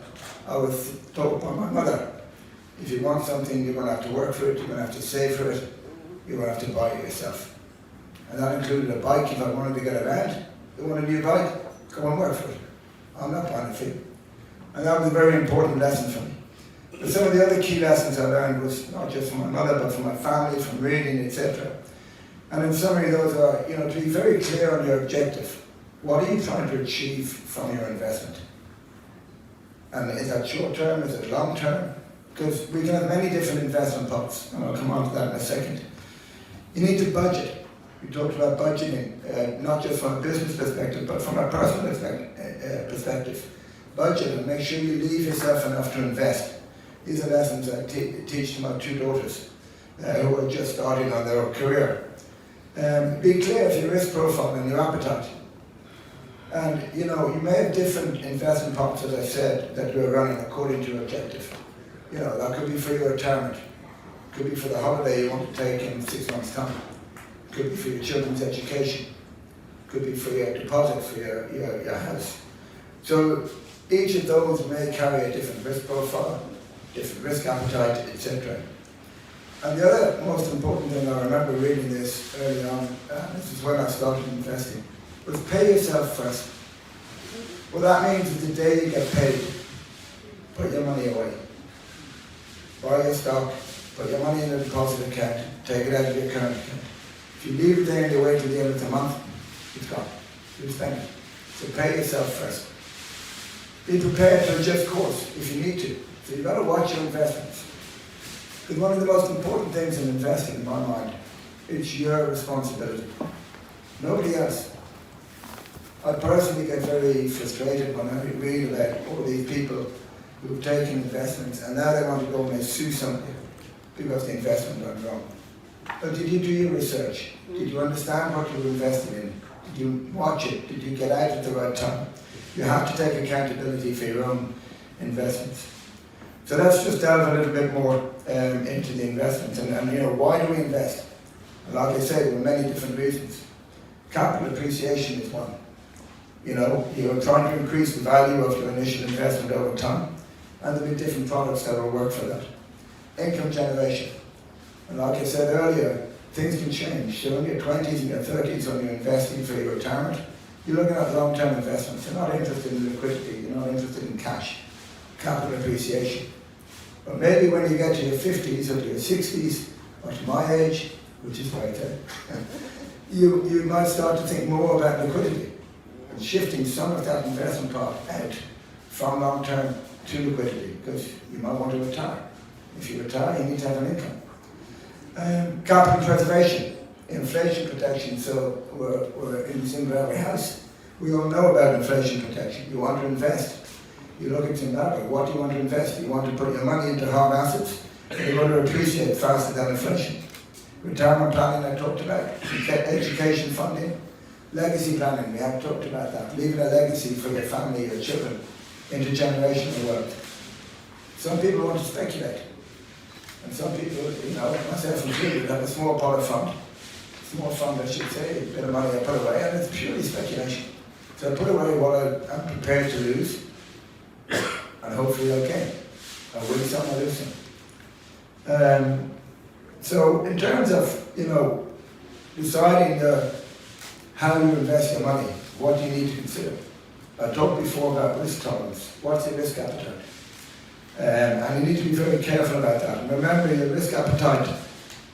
I was taught by my mother, if you want something, you're going to have to work for it, you're going to have to save for it, you're going to have to buy it yourself. And that included a bike if I wanted to get around. You want a new bike? Go and work for it. I'm not buying it for you. And that was a very important lesson for me. But some of the other key lessons I learned was not just from my mother, but from my family, from reading, etc. And in summary, those are, you know, to be very clear on your objective. What are you trying to achieve from your investment? And is that short term? Is it long term? Because we can have many different investment pots, and I'll come on to that in a second. You need to budget. We talked about budgeting, not just from a business perspective, but from a personal perspective. Budget and make sure you leave yourself enough to invest. These are lessons I teach to my two daughters who are just starting on their career. Be clear of your risk profile and your appetite. And you know, you may have different investment pots, as I said, that you're running according to your objective. You know, that could be for your retirement. It could be for the holiday you want to take in 6 months' time. It could be for your children's education. It could be for your deposit for your house. So each of those may carry a different risk profile, different risk appetite, etc. And the other most important thing, I remember reading this early on, this is when I started investing, was pay yourself first. What that means is the day you get paid, put your money away. Buy your stock, put your money in a deposit account, take it out of your current account. If you leave it there and you wait till the end of the month, it's gone. You've spent it. So pay yourself first. Be prepared to adjust course if you need to. So you've got to watch your investments. Because one of the most important things in investing, in my mind, it's your responsibility. Nobody else. I personally get very frustrated when I read about all these people who've taken investments and now they want to go and sue somebody because the investment went wrong. But did you do your research? Did you understand what you were investing in? Did you watch it? Did you get out at the right time? You have to take accountability for your own investments. So let's just delve a little bit more into the investments and you know, why do we invest? And like I say, there are many different reasons. Capital appreciation is one. You know, you're trying to increase the value of your initial investment over time, and there'll be different products that will work for that. Income generation. And like I said earlier, things can change. So in your 20s and your 30s, when you're investing for your retirement, you're looking at long-term investments. You're not interested in liquidity, you're not interested in cash, capital appreciation. But maybe when you get to your 50s or to your 60s, or to my age, which is later, you might start to think more about liquidity and shifting some of that investment part out from long-term to liquidity, because you might want to retire. If you retire, you need to have an income. Capital preservation, inflation protection. So we're in Zimbabwe House. We all know about inflation protection. You want to invest. You look at Zimbabwe, what do you want to invest? You want to put your money into hard assets. You want to appreciate faster than inflation. Retirement planning, I talked about. Education funding. Legacy planning, we haven't talked about that. Leaving a legacy for your family, your children, intergenerational wealth. Some people want to speculate. And some people, you know, myself included, have a small pot of fund. Small fund, I should say, a bit of money I put away, and it's purely speculation. So I put away what I'm prepared to lose, and hopefully I'll gain. I'll win some, I'll lose some. So in terms of, you know, deciding how you invest your money, what do you need to consider? I talked before about risk tolerance. What's your risk appetite? And you need to be very careful about that. And remember, your risk appetite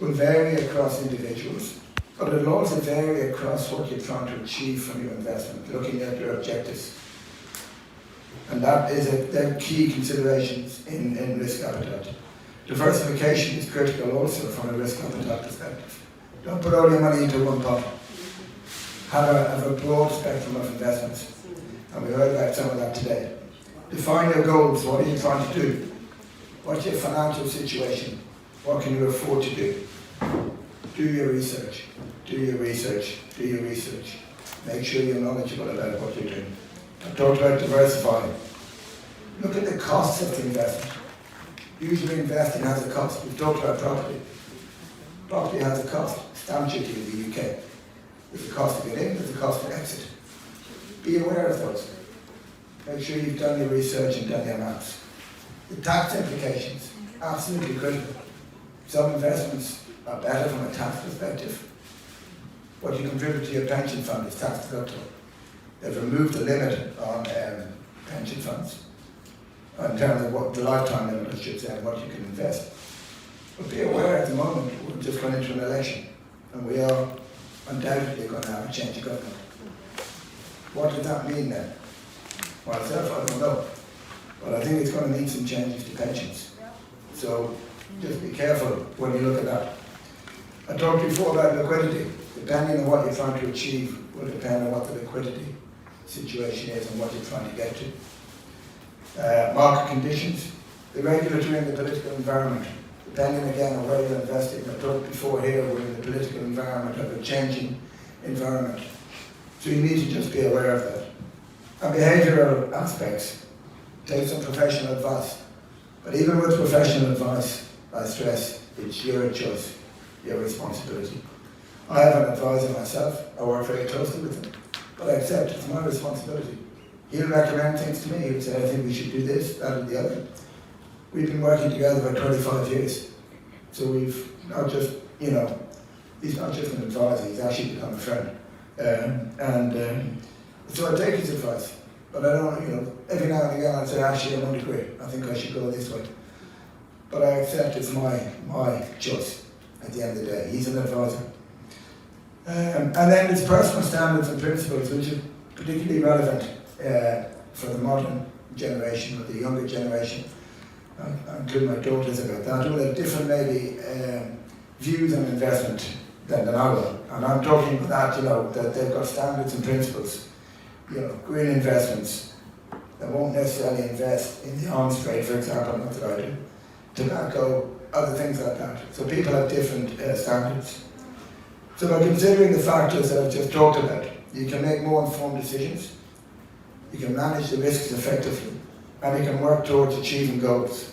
will vary across individuals, but it will also vary across what you're trying to achieve from your investment, looking at your objectives. And that is the key considerations in risk appetite. Diversification is critical also from a risk appetite perspective. Don't put all your money into one pot. Have a broad spectrum of investments. And we heard about some of that today. Define your goals. What are you trying to do? What's your financial situation? What can you afford to do? Do your research. Do your research. Do your research. Make sure you're knowledgeable about what you're doing. I talked about diversifying. Look at the costs of the investment. Usually investing has a cost. We've talked about property. Property has a cost. Stamp duty in the UK. There's a cost to get in, there's a cost to exit. Be aware of those. Make sure you've done your research and done your maths. The tax implications, absolutely critical. Some investments are better from a tax perspective. What you contribute to your pension fund is tax deductible. They've removed the limit on pension funds in terms of what the lifetime limit, I should say, and what you can invest. But be aware at the moment, we've just gone into an election, and we are undoubtedly going to have a change of government. What does that mean then? Myself, I don't know. But I think it's going to need some changes to pensions. So just be careful when you look at that. I talked before about liquidity. Depending on what you're trying to achieve will depend on what the liquidity situation is and what you're trying to get to. Market conditions, the regulatory and the political environment. Depending again on where you're investing. I talked before here, we're in the political environment of a changing environment. So you need to just be aware of that. And behavioural aspects, take some professional advice. But even with professional advice, I stress, it's your choice, your responsibility. I have an advisor myself, I work very closely with him, but I accept it's my responsibility. He'll recommend things to me, he'll say, I think we should do this, that and the other. We've been working together for 25 years. So we've not just, he's not just an advisor, he's actually become a friend. So I take his advice. But I don't, every now and again I'd say, actually I don't agree. I think I should go this way. But I accept it's my choice at the end of the day. He's an advisor. And then there's personal standards and principles, which are particularly relevant for the modern generation or the younger generation. I include my daughters about that, who have different maybe views on investment than I will. And I'm talking about that, that they've got standards and principles. Green investments. They won't necessarily invest in the arms trade, for example, not that I do. Tobacco, other things like that. So people have different standards. So by considering the factors that I've just talked about, you can make more informed decisions, you can manage the risks effectively, and you can work towards achieving goals.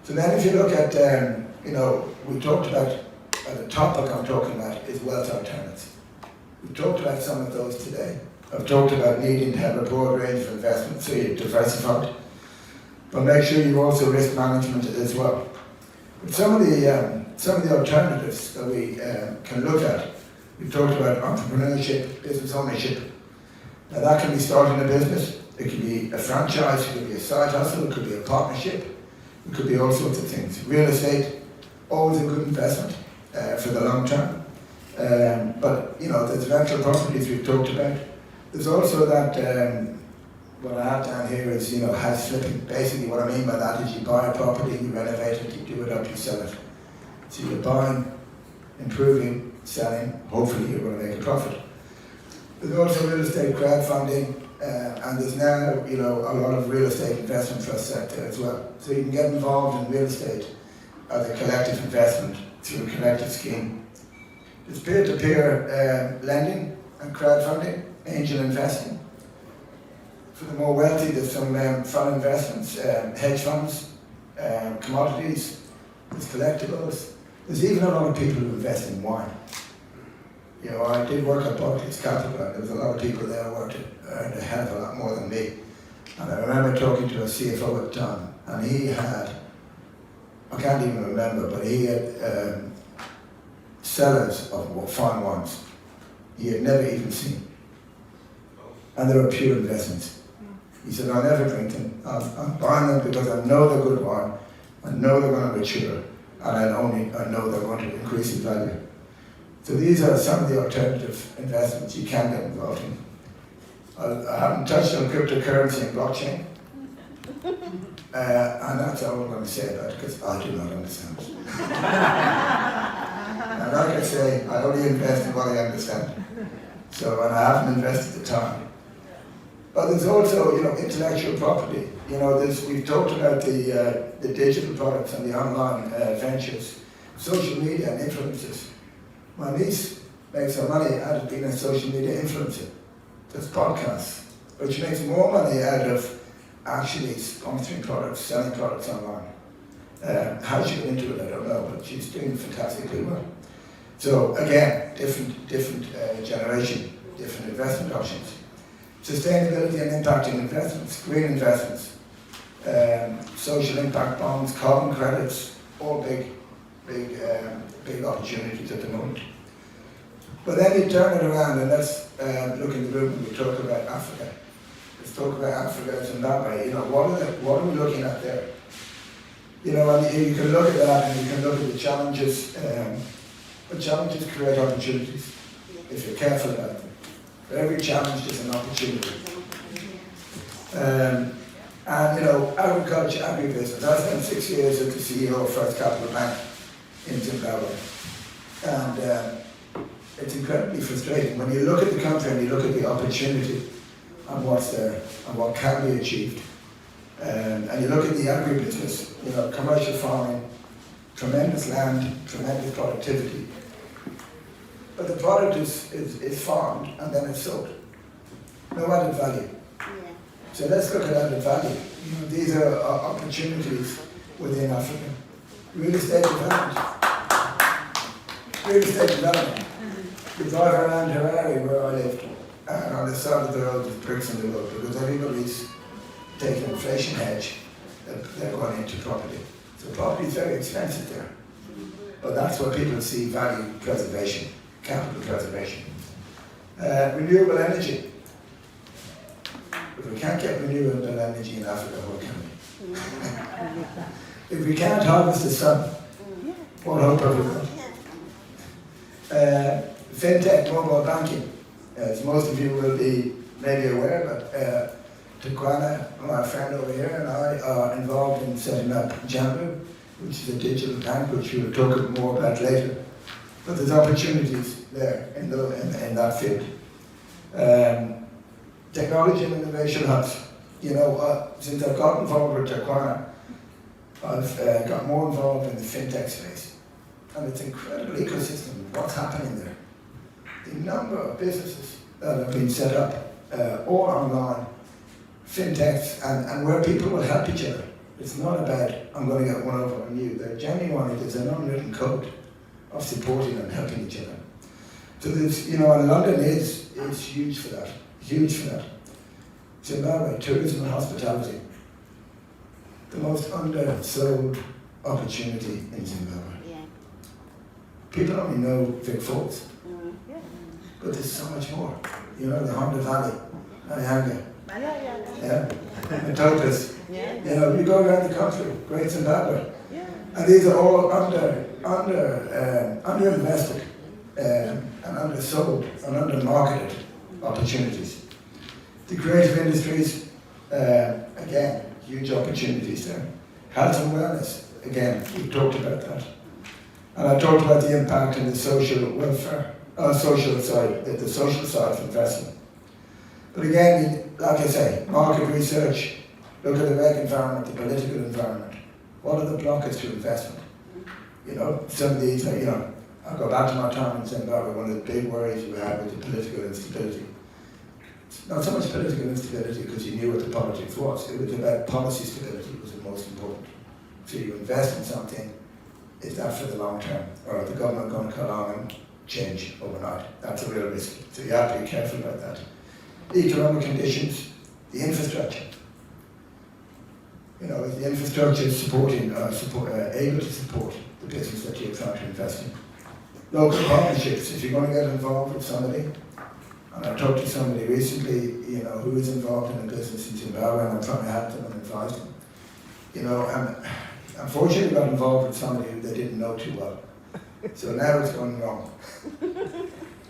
So then if you look at, we talked about, the topic I'm talking about is wealth alternatives. We've talked about some of those today. I've talked about needing to have a broad range of investments, so you're diversified, but make sure you also risk management as well. But some of the alternatives that we can look at, we've talked about entrepreneurship, business ownership. Now that can be starting a business, it could be a franchise, it could be a side hustle, it could be a partnership, it could be all sorts of things. Real estate, always a good investment for the long term. But there's rental properties we've talked about. There's also that, what I have down here is, house flipping. Basically what I mean by that is you buy a property, you renovate it, you do it up, you sell it. So you're buying, improving, selling, hopefully you're going to make a profit. There's also real estate crowdfunding, and there's now, a lot of real estate investment trust sector as well. So you can get involved in real estate as a collective investment through a collective scheme. There's peer-to-peer lending and crowdfunding, angel investing. For the more wealthy, there's some fund investments, hedge funds, commodities, there's collectibles. There's even a lot of people who invest in wine. I did work at Barclays Capital, and there was a lot of people there who earned a hell of a lot more than me. And I remember talking to a CFO at the time, and he had, I can't even remember, but he had cellars of fine wines he had never even seen. And they were pure investments. He said, I'll never drink them. I'm buying them because I know they're good wine, I know they're going to mature, and I know they're going to increase in value. So these are some of the alternative investments you can get involved in. I haven't touched on cryptocurrency and blockchain. And that's all I'm going to say about it, because I do not understand it. And like I say, I only invest in what I understand. So, and I haven't invested the time. But there's also, intellectual property. We've talked about the digital products and the online ventures, social media and influencers. My niece makes her money out of being a social media influencer. Does podcasts, but she makes more money out of actually sponsoring products, selling products online. How she got into it, I don't know, but she's doing fantastically well. So again, different generation, different investment options. Sustainability and impacting investments, green investments, social impact bonds, carbon credits, all big opportunities at the moment. But then you turn it around and let's look in the room and we talk about Africa. Let's talk about Africa and Zimbabwe. What are we looking at there? And you can look at that and you can look at the challenges. But challenges create opportunities if you're careful about them. But every challenge is an opportunity. Agriculture, agribusiness. I spent 6 years as the CEO of First Capital Bank in Zimbabwe. And it's incredibly frustrating. When you look at the country and you look at the opportunity and what's there and what can be achieved, and you look at the agribusiness, commercial farming, tremendous land, tremendous productivity. But the product is farmed and then it's sold. No added value. Yeah. So let's look at added value. These are opportunities within Africa. Real estate development. Real estate development. You drive around Harare where I lived, and on the side of the road there's bricks in the road because everybody's taking an inflation hedge that they're going into property. So property is very expensive there. But that's where people see value preservation, capital preservation. Renewable energy. If we can't get renewable energy in Africa, what can we? If we can't harvest the sun, what hope have we got? Fintech, mobile banking. As most of you will be maybe aware, but Takwana, my friend over here, and I are involved in setting up Jambu, which is a digital bank, which we'll talk more about later. But there's opportunities there in that field. Technology and innovation hubs. Since I've got involved with Takwana, I've got more involved in the fintech space. And it's an incredible ecosystem, what's happening there. The number of businesses that have been set up, all online, fintechs, and where people will help each other. It's not about, I'm going to get one over on you. They're genuinely, there's an unwritten code of supporting and helping each other. So there's, and London is huge for that, Zimbabwe, tourism and hospitality. The most undersold opportunity in Zimbabwe. Yeah. People only know Vic Falls, but there's so much more. The Honda Valley, Nyanga, Matopas. You go around the country, Great Zimbabwe, and these are all underinvested and undersold and undermarketed opportunities. The creative industries, again, huge opportunities there. Health and wellness, again, we talked about that. And I talked about the impact in the social welfare, the social side of investment. But again, like I say, market research, look at the reg environment, the political environment. What are the blockers to investment? Some of these, I'll go back to my time in Zimbabwe, one of the big worries you had was the political instability. Not so much political instability because you knew what the politics was. It was about policy stability was the most important. So you invest in something, is that for the long term? Or are the government going to come along and change overnight? That's a real risk. So you have to be careful about that. The economic conditions, the infrastructure. Is the infrastructure supporting, able to support the business that you're trying to invest in? Local partnerships, if you're going to get involved with somebody, and I talked to somebody recently, who is involved in a business in Zimbabwe, and I'm trying to help them and advise them. And unfortunately got involved with somebody who they didn't know too well. So now it's going wrong.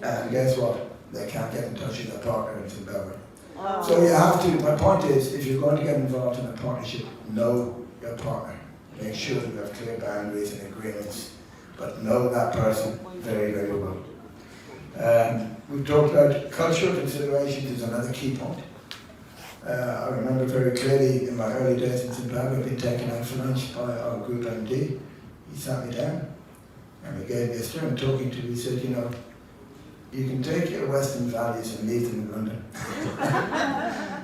And guess what? They can't get in touch with their partner in Zimbabwe. Oh. So you have to, my point is, if you're going to get involved in a partnership, know your partner. Make sure that you have clear boundaries and agreements but know that person very, very well. We've talked about cultural considerations is another key point. I remember very clearly in my early days in Zimbabwe being taken out for lunch by our group MD. He sat me down and he gave me a stern talking to. He said, you know, you can take your Western values and leave them in London.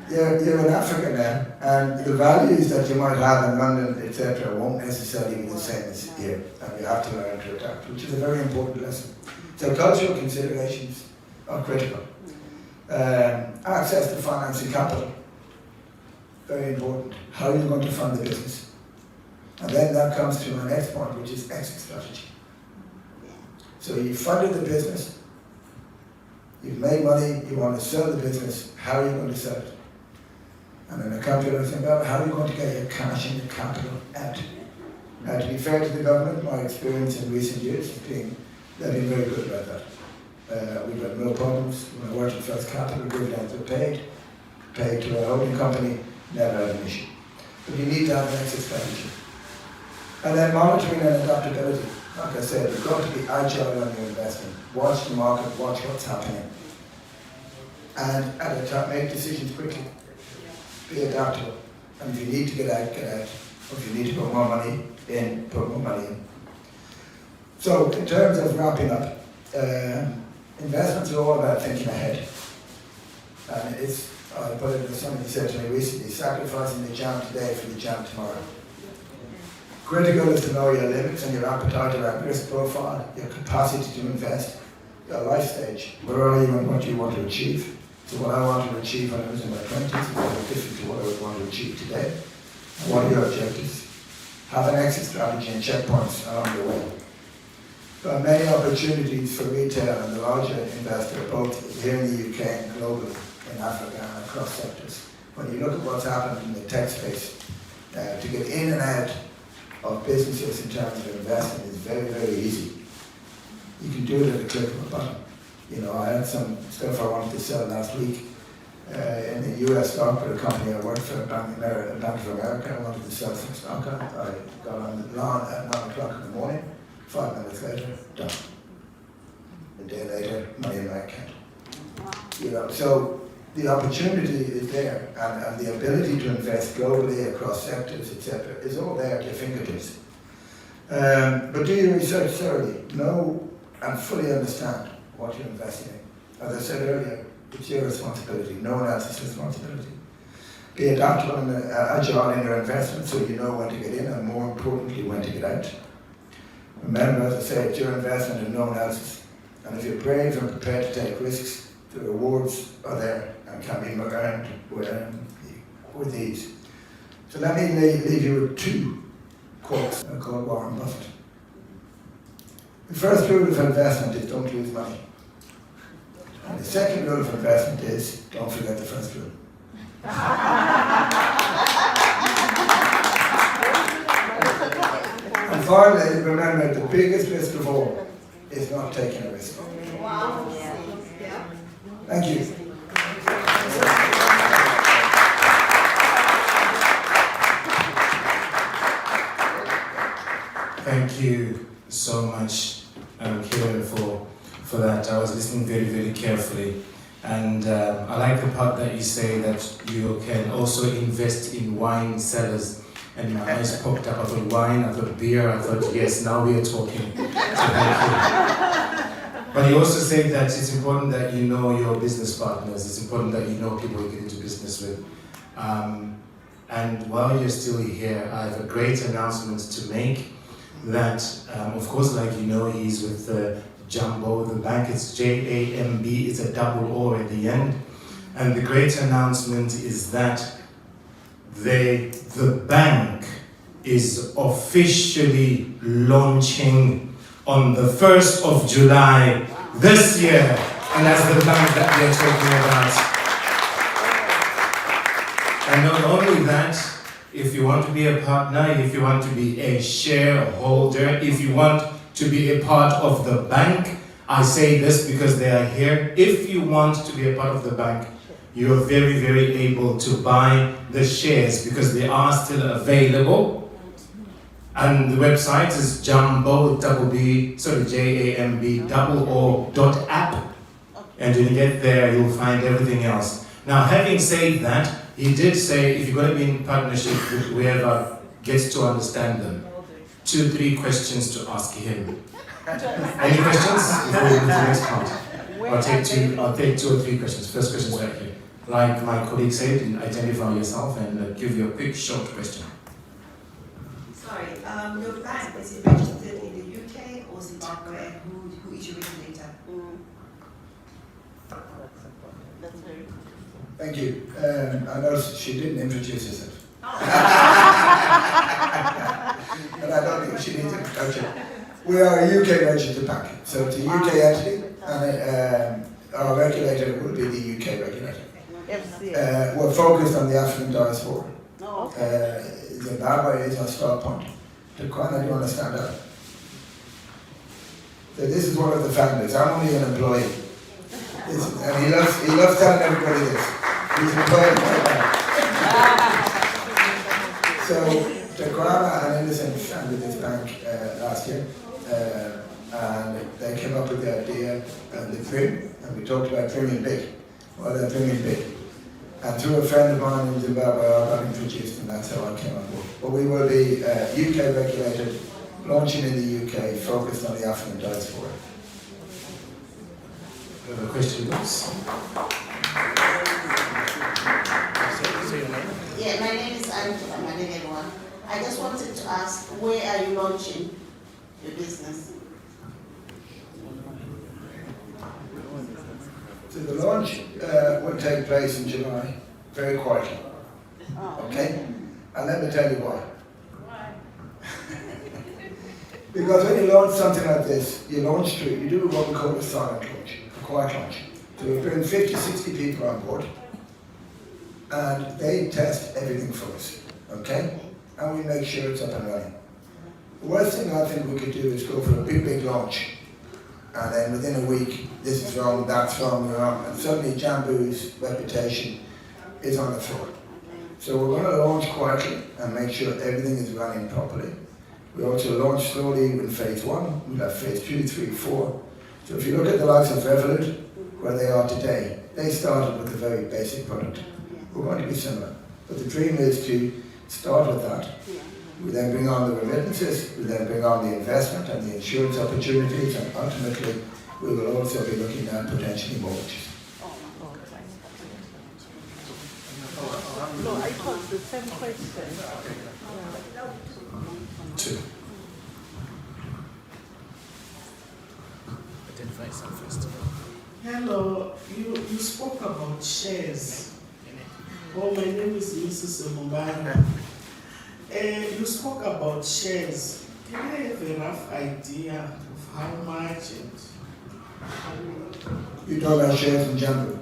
You're in Africa now, and the values that you might have in London, etc., won't necessarily be the same as here, and you have to learn to adapt, which is a very important lesson. So cultural considerations are critical. Access to finance and capital, very important. How are you going to fund the business? And then that comes to my next point, which is exit strategy. So you funded the business, you've made money, you want to sell the business, how are you going to sell it? And in a country like Zimbabwe, how are you going to get your cash and your capital out? Now, to be fair to the government, my experience in recent years has been, they've been very good about that. We've had no problems. When I worked in First Capital, dividends were paid to a holding company, never had an issue. But you need to have an exit strategy. And then monitoring and adaptability. Like I said, you've got to be agile on your investment. Watch the market, watch what's happening. And at a time, make decisions quickly. Be adaptable. And if you need to get out, get out. Or if you need to put more money in, put more money in. So, in terms of wrapping up, investments are all about thinking ahead. And it's, I put it as somebody said to me recently, sacrificing the jam today for the jam tomorrow. Critical is to know your limits and your appetite or risk profile, your capacity to invest, your life stage. Where are you and what you want to achieve? So what I want to achieve when I was in my 20s is very different to what I would want to achieve today. And what are your objectives? Have an exit strategy and checkpoints along the way. There are many opportunities for retail and the larger investor, both here in the UK and globally, in Africa and across sectors. When you look at what's happened in the tech space, to get in and out of businesses in terms of investing is very, very easy. You can do it at a click of a button. You know, I had some stuff I wanted to sell last week in the US stock with a company I worked for, Bank of America. I wanted to sell some stock. I got on the lawn at 9 o'clock in the morning. 5 minutes later, done. A day later, money in my account. You know, so the opportunity is there, and the ability to invest globally across sectors, etc., is all there at your fingertips. But do your research thoroughly. Know and fully understand what you're investing in. As I said earlier, it's your responsibility. No one else's responsibility. Be adaptable and agile in your investment so you know when to get in, and more importantly, when to get out. Remember, as I say, it's your investment and no one else's. And if you're brave and prepared to take risks, the rewards are there and can be earned with ease. So let me leave you with 2 quotes called Warren Buffett. The first rule of investment is don't lose money. And the second rule of investment is don't forget the first rule. And finally, remember, the biggest risk of all is not taking a risk. Wow. Thank you. Thank you so much, Kieran, for that. I was listening very, very carefully. And I like the part that you say that you can also invest in wine cellars. And my eyes popped up. I thought wine, I thought beer, I thought yes, now we are talking. So thank you. But you also say that it's important that you know your business partners. It's important that you know people you get into business with. And while you're still here, I have a great announcement to make. That, of course, like you know, he's with Jambo, the bank. It's J-A-M-B. It's a double O at the end. And the great announcement is that the bank is officially launching on the 1st of July this year, and that's the bank that we're talking about. And not only that, if you want to be a partner, if you want to be a shareholder, if you want to be a part of the bank, I say this because they are here. If you want to be a part of the bank, you are very, very able to buy the shares because they are still available. And the website is jambo.app. And when you get there, you'll find everything else. Now, having said that, he did say if you're going to be in partnership with whoever gets to understand them, 2 or 3 questions to ask him. Any questions before we move to the next part? I'll take 2 or 3 questions. First question is right here. Like my colleague said, identify yourself and give you a quick, short question. Sorry, your bank, is it registered in the UK or Zimbabwe? Who is your regulator? That's very good. Thank you. I noticed she didn't introduce herself. And I don't think she needs introduction. We are a UK registered bank, so it's a UK entity, and our regulator will be the UK regulator. We're focused on the African diaspora. Zimbabwe is our start point. Takwana, do you want to stand up? So this is one of the founders. I'm only an employee. And he loves telling everybody this. He's employed by that. So Takwana and Innocent founded this bank last year. And they came up with the idea and the dream, and we talked about dreaming big. Well, they're dreaming big. And through a friend of mine in Zimbabwe, I got introduced, and that's how I came on board. But we will be UK regulated, launching in the UK, focused on the African diaspora. A question, please. Yeah, my name is Angela. My name is everyone. I just wanted to ask, where are you launching your business? So the launch will take place in July, very quietly. Okay? And let me tell you why. Because when you launch something like this, you do what we call a silent launch, a quiet launch. So we bring 50, 60 people on board, and they test everything for us, okay? And we make sure it's up and running. The worst thing I think we could do is go for a big launch, and then within a week, this is wrong, that's wrong, and suddenly Jambo's reputation is on the floor. So we're going to launch quietly and make sure everything is running properly. We also launch slowly in phase 1, we'll have phase 2, 3, 4. So if you look at the likes of Revolut, where they are today, they started with a very basic product. We're going to be similar. But the dream is to start with that. We then bring on the remittances, we then bring on the investment and the insurance opportunities, and ultimately we will also be looking at potentially mortgages. No, I thought the same question. 2. Identify yourself first. Hello, you spoke about shares. Oh, my name is Mrs. Mumbara. You spoke about shares. Can I have a rough idea of how much? You talk about shares in Jambo?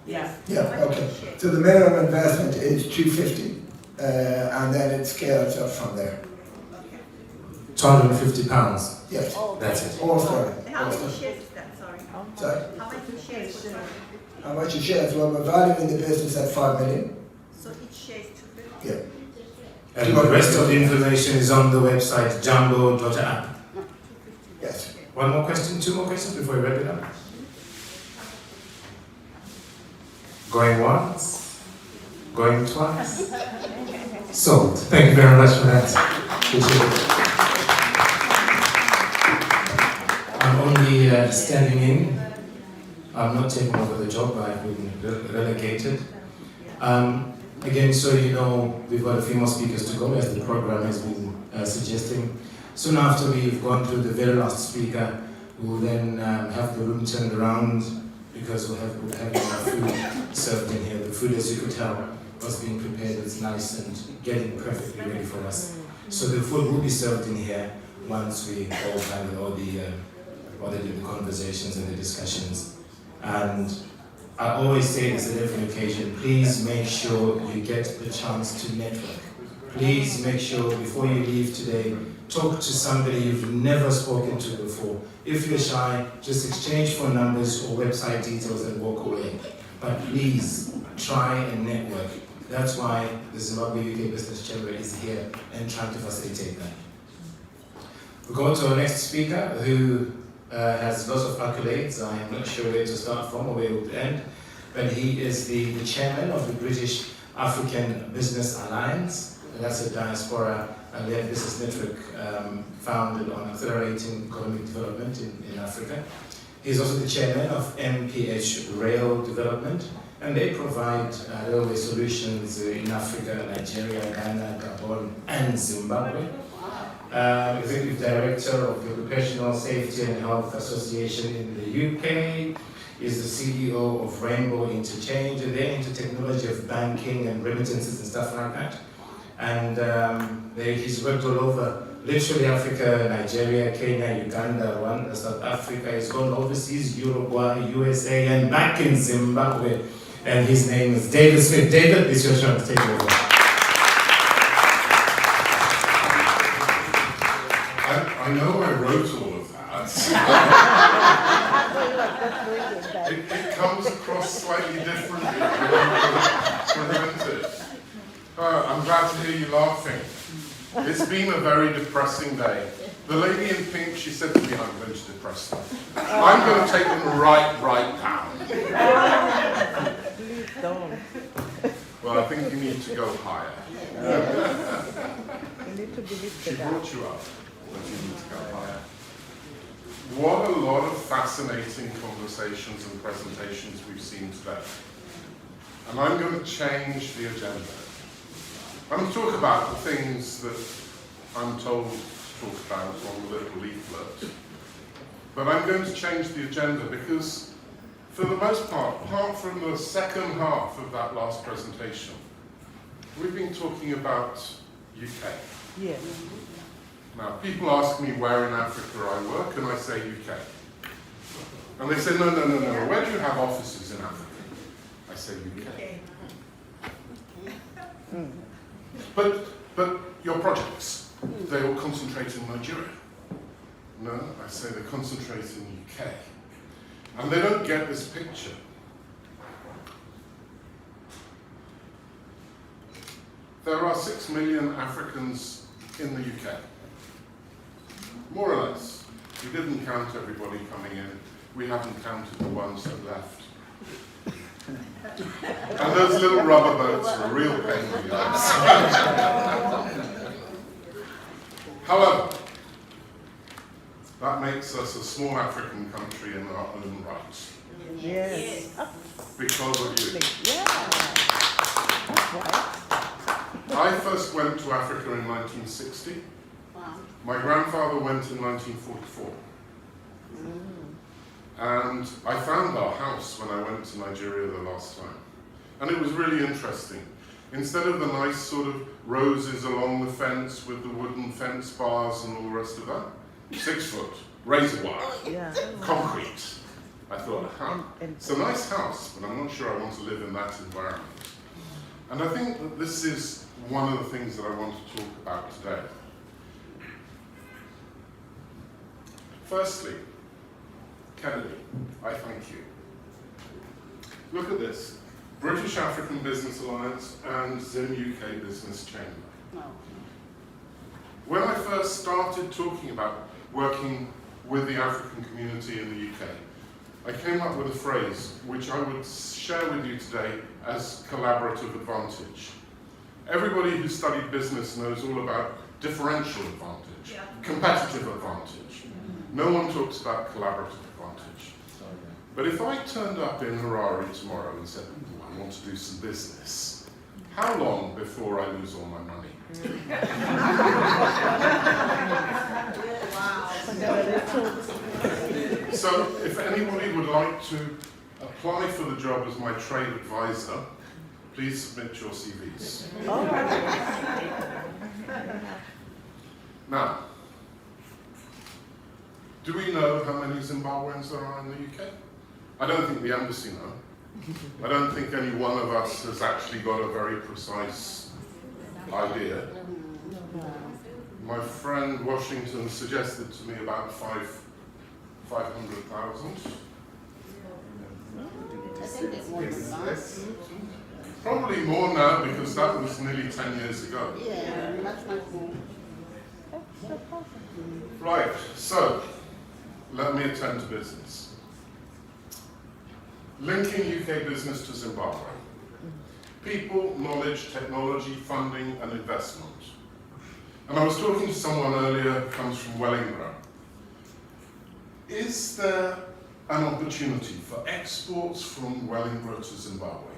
Yeah. Yeah, okay. So the minimum investment is $250, and then it scales up from there. £250. Yes. That's it. All starting. And how many shares is that, sorry? Sorry? How many shares was that? How much you shares? Well, we're valuing the business at $5 million. So each share is $250? Yeah. And the rest of the information is on the website jambo.app. Yes. 1 more question, 2 more questions before we wrap it up. Going once, going twice. Sold. Thank you very much for that. Appreciate it. I'm only standing in. I'm not taking over the job. I've been relegated. Again, so you know, we've got a few more speakers to go, as the program has been suggesting. Soon after we've gone through the very last speaker, we'll then have the room turned around, because we'll have enough food served in here. The food, as you could tell, was being prepared. It's nice and getting perfectly ready for us. So the food will be served in here once we all have all the conversations and the discussions. And I always say this at every occasion, please make sure you get the chance to network. Please make sure before you leave today, talk to somebody you've never spoken to before. If you're shy, just exchange phone numbers or website details and walk away. But please, try and network. That's why the Zimbabwe UK Business Chamber is here and trying to facilitate that. We go to our next speaker who has lots of accolades. I am not sure where to start from or where to end, but he is the chairman of the British African Business Alliance, and that's a diaspora and led business network founded on accelerating economic development in Africa. He's also the chairman of MPH Rail Development, and they provide railway solutions in Africa, Nigeria, Ghana, Gabon, and Zimbabwe. Executive Director of the Occupational Safety and Health Association in the UK, is the CEO of Rainbow Interchange, and they're into technology of banking and remittances and stuff like that. And he's worked all over, literally Africa, Nigeria, Kenya, Uganda, Rwanda, South Africa. He's gone overseas, Uruguay, USA, and back in Zimbabwe. And his name is David Smith. David, it's your turn to take over. I know I wrote all of that. it comes across slightly differently when presented. I'm glad to hear you laughing. It's been a very depressing day. The lady in pink, she said to me, I'm going to depress them. I'm going to take them right down. Please don't. Well, I think you need to go higher. You need to believe She that. brought you up, but you need to go higher. What a lot of fascinating conversations and presentations we've seen today. And I'm going to change the agenda. I'm going to talk about the things that I'm told to talk about on the little leaflet. But I'm going to change the agenda because, for the most part, apart from the second half of that last presentation, we've been talking about UK. Yes. Now, people ask me where in Africa I work, and I say UK. And they say, no, where do you have offices in Africa? I say UK. But your projects, they all concentrate in Nigeria. No, I say they concentrate in UK. And they don't get this picture. There are 6 million Africans in the UK. More or less. We didn't count everybody coming in. We haven't counted the ones that left. And those little rubber boats are a real pain in the ass. However, that makes us a small African country in our own right. Yes. Because of you. Yeah. That's right. I first went to Africa in 1960. Wow. My grandfather went in 1944. And I found our house when I went to Nigeria the last time. And it was really interesting. Instead of the nice sort of roses along the fence with the wooden fence bars and all the rest of that, 6 foot, razor wire, Yeah. concrete. I thought, it's a nice house, but I'm not sure I want to live in that environment. And I think that this is one of the things that I want to talk about today. Firstly, Kennedy, I thank you. Look at this. British African Business Alliance and Zim UK Business Chamber. No. When I first started talking about working with the African community in the UK, I came up with a phrase which I would share with you today as collaborative advantage. Everybody who studied business knows all about differential advantage, competitive advantage. No one talks about collaborative advantage. But if I turned up in Harare tomorrow and said, I want to do some business, how long before I lose all my money? So if anybody would like to apply for the job as my trade advisor, please submit your CVs. Now, do we know how many Zimbabweans there are in the UK? I don't think the embassy know. I don't think any one of us has actually got a very precise idea. My friend Washington suggested to me about 500,000. I think it's more than that. Probably more now because that was nearly 10 years ago. Yeah, much more. Right, so let me attend to business. Linking UK business to Zimbabwe. People, knowledge, technology, funding and investment. And I was talking to someone earlier who comes from Wellingborough. Is there an opportunity for exports from Wellingborough to Zimbabwe?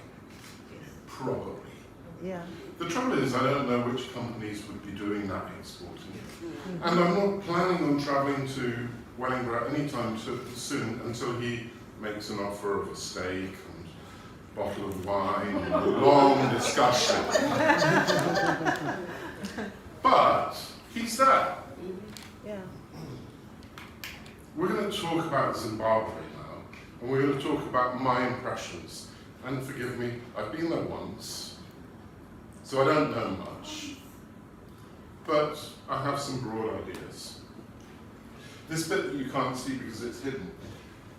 Probably. Yeah. The trouble is, I don't know which companies would be doing that exporting. And I'm not planning on travelling to Wellingborough anytime soon until he makes an offer of a steak and a bottle of wine and a long discussion. But he's there. Yeah. We're going to talk about Zimbabwe now, and we're going to talk about my impressions. And forgive me, I've been there once, so I don't know much. But I have some broad ideas. This bit that you can't see because it's hidden.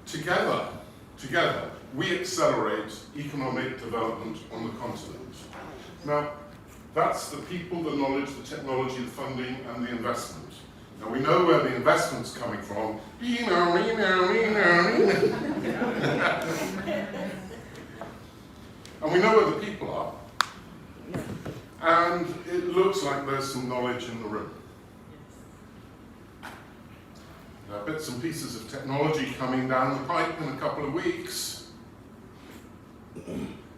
Together, we accelerate economic development on the continent. Now, that's the people, the knowledge, the technology, the funding, and the investment. Now, we know where the investment's coming from. And we know where the people are. And it looks like there's some knowledge in the room. There are bits and pieces of technology coming down the pipe in a couple of weeks.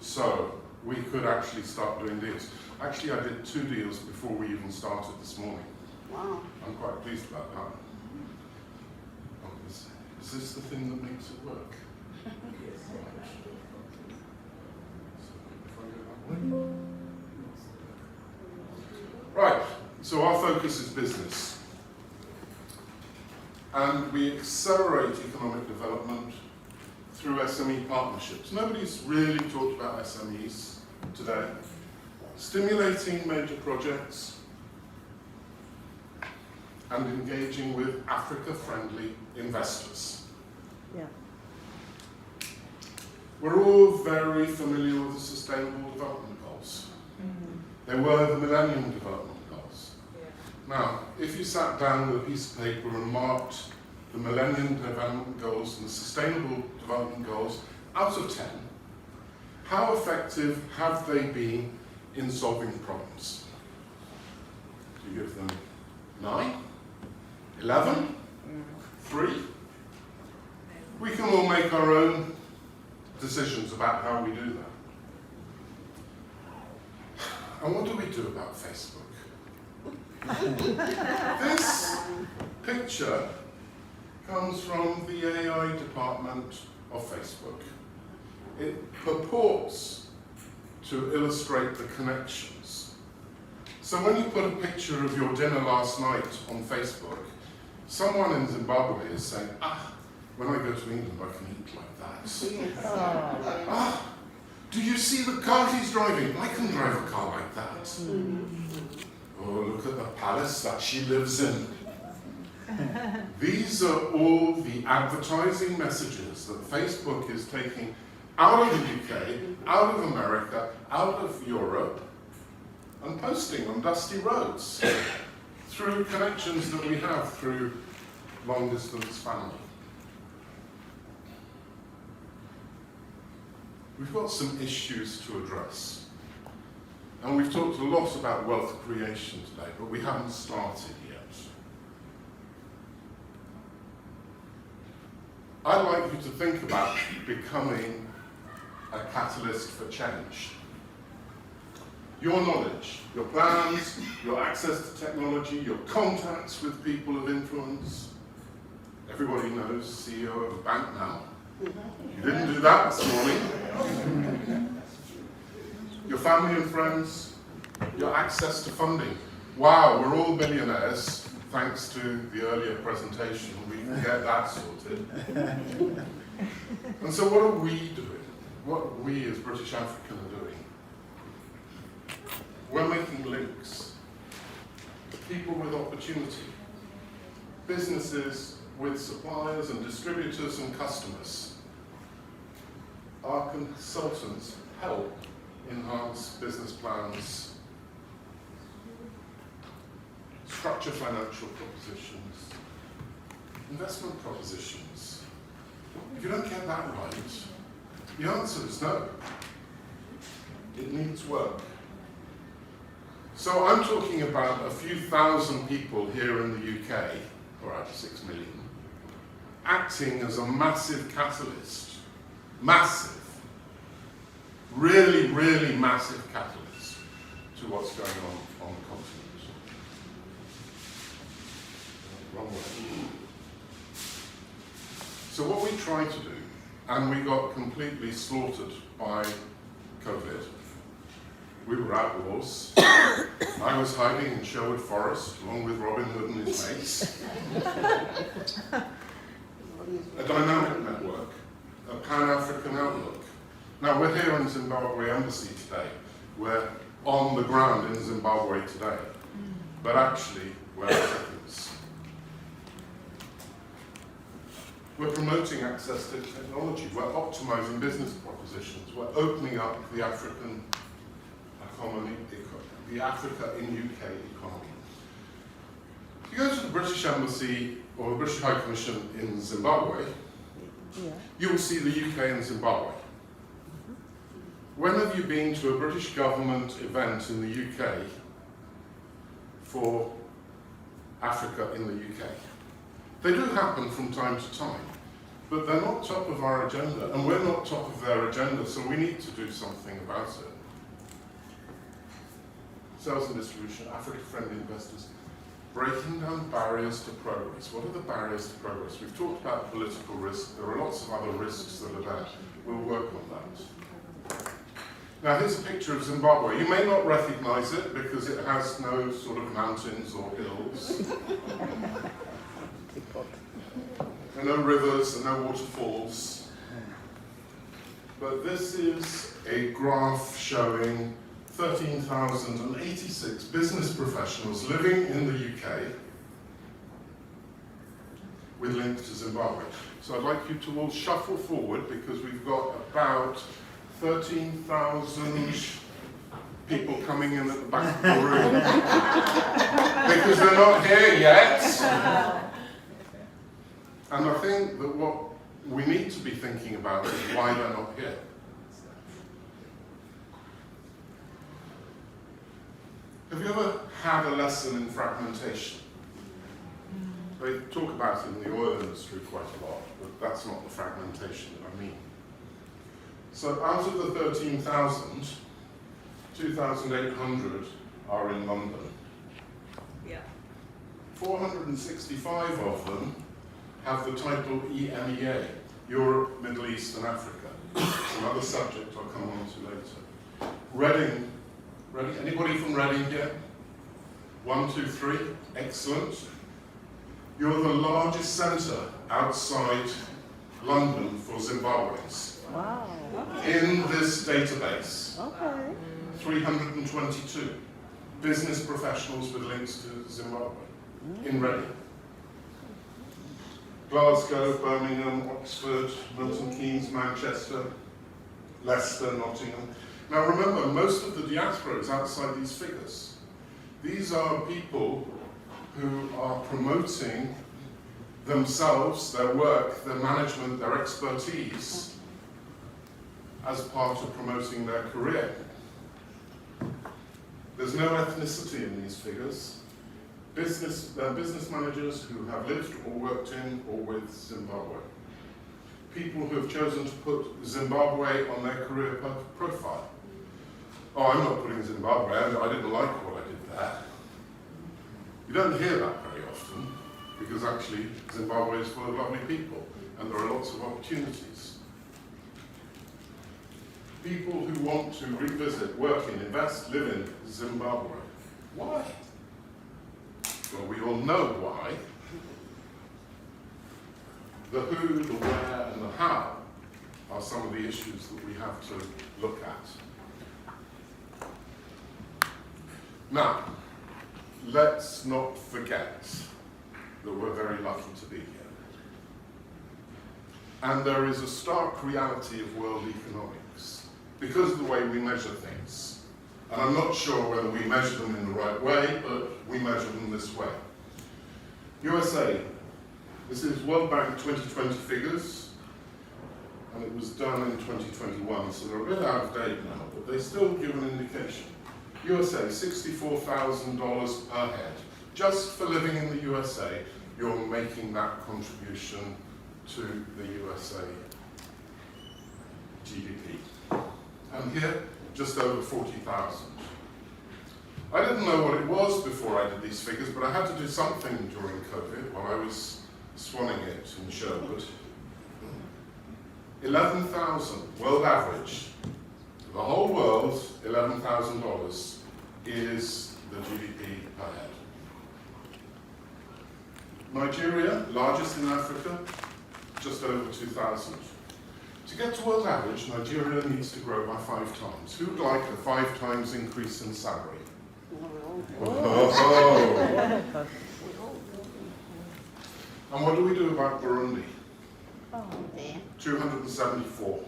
So we could actually start doing deals. Actually, I did 2 deals before we even started this morning. Wow. I'm quite pleased about that. Oh, is this the thing that makes it work? Right, so our focus is business. And we accelerate economic development through SME partnerships. Nobody's really talked about SMEs today. Stimulating major projects and engaging with Africa-friendly investors. Yeah. We're all very familiar with the Sustainable Development Goals. They were the Millennium Development Goals. Now, if you sat down with a piece of paper and marked the Millennium Development Goals and the Sustainable Development Goals out of 10, how effective have they been in solving problems? Do you give them 9? 11? 3? We can all make our own decisions about how we do that. And what do we do about Facebook? This picture comes from the AI department of Facebook. It purports to illustrate the connections. So when you put a picture of your dinner last night on Facebook, someone in Zimbabwe is saying, when I go to England I can eat like that. Do you see the car he's driving? I can drive a car like that. Oh, look at the palace that she lives in. These are all the advertising messages that Facebook is taking out of the UK, out of America, out of Europe, and posting on dusty roads through connections that we have through long-distance family. We've got some issues to address. And we've talked a lot about wealth creation today, but we haven't started yet. I'd like you to think about becoming a catalyst for change. Your knowledge, your plans, your access to technology, your contacts with people of influence. Everybody knows CEO of a bank now. You didn't do that this morning. Your family and friends, your access to funding. Wow, we're all billionaires, thanks to the earlier presentation. We can get that sorted. And so what are we doing? What we as British African are doing? We're making links. People with opportunity. Businesses with suppliers and distributors and customers. Our consultants help enhance business plans. structure financial propositions, investment propositions. If you don't get that right, the answer is no. It needs work. So I'm talking about a few thousand people here in the UK, or out of 6 million, acting as a massive catalyst. Massive. Really, really massive catalyst to what's going on the continent. Wrong way. So what we tried to do, and we got completely slaughtered by COVID. We were outlaws. I was hiding in Sherwood Forest along with Robin Hood and his mates. A dynamic network, a Pan-African outlook. Now we're here in Zimbabwe Embassy today. We're on the ground in Zimbabwe today, but actually we're Africans. We're promoting access to technology. We're optimizing business propositions. We're opening up the African economy, the Africa in UK economy. If you go to the British Embassy or the British High Commission in Zimbabwe, you will see the UK and Zimbabwe. When have you been to a British government event in the UK for Africa in the UK? They do happen from time to time, but they're not top of our agenda, and we're not top of their agenda, so we need to do something about it. Sales and distribution, Africa-friendly investors, breaking down barriers to progress. What are the barriers to progress? We've talked about political risk. There are lots of other risks that are there. We'll work on that. Now here's a picture of Zimbabwe. You may not recognize it because it has no sort of mountains or hills. There are no rivers and no waterfalls. But this is a graph showing 13,086 business professionals living in the UK with links to Zimbabwe. So I'd like you to all shuffle forward because we've got about 13,000 people coming in at the back of the room because they're not here yet. And I think that what we need to be thinking about is why they're not here. Have you ever had a lesson in fragmentation? They talk about it in the oil industry quite a lot, but that's not the fragmentation that I mean. So out of the 13,000, 2,800 are in London. Yeah. 465 of them have the title EMEA, Europe, Middle East and Africa. It's another subject I'll come on to later. Reading, anybody from Reading here? 1, 2, 3, excellent. You're the largest centre outside London for Zimbabweans. Wow. In this database. Okay. 322 business professionals with links to Zimbabwe in Reading. Glasgow, Birmingham, Oxford, Milton Keynes, Manchester, Leicester, Nottingham. Now remember, most of the diaspora is outside these figures. These are people who are promoting themselves, their work, their management, their expertise as part of promoting their career. There's no ethnicity in these figures. Business managers who have lived or worked in or with Zimbabwe. People who have chosen to put Zimbabwe on their career profile. Oh, I'm not putting Zimbabwe, I didn't like what I did there. You don't hear that very often, because actually Zimbabwe is full of lovely people, and there are lots of opportunities. People who want to revisit, work in, invest, live in Zimbabwe. Why? Well, we all know why. The who, the where, and the how are some of the issues that we have to look at. Now, let's not forget that we're very lucky to be here. And there is a stark reality of world economics because of the way we measure things. And I'm not sure whether we measure them in the right way, but we measure them this way. USA, this is World Bank 2020 figures, and it was done in 2021, so they're a bit out of date now, but they still give an indication. USA, $64,000 per head. Just for living in the USA, you're making that contribution to the USA GDP. And here, just over 40,000. I didn't know what it was before I did these figures, but I had to do something during COVID while I was swanning it in Sherwood. 11,000, world average. The whole world, $11,000 is the GDP per head. Nigeria, largest in Africa, just over 2,000. To get to world average, Nigeria needs to grow by 5 times. Who would like a 5 times increase in salary? Oh. And what do we do about Burundi? 274.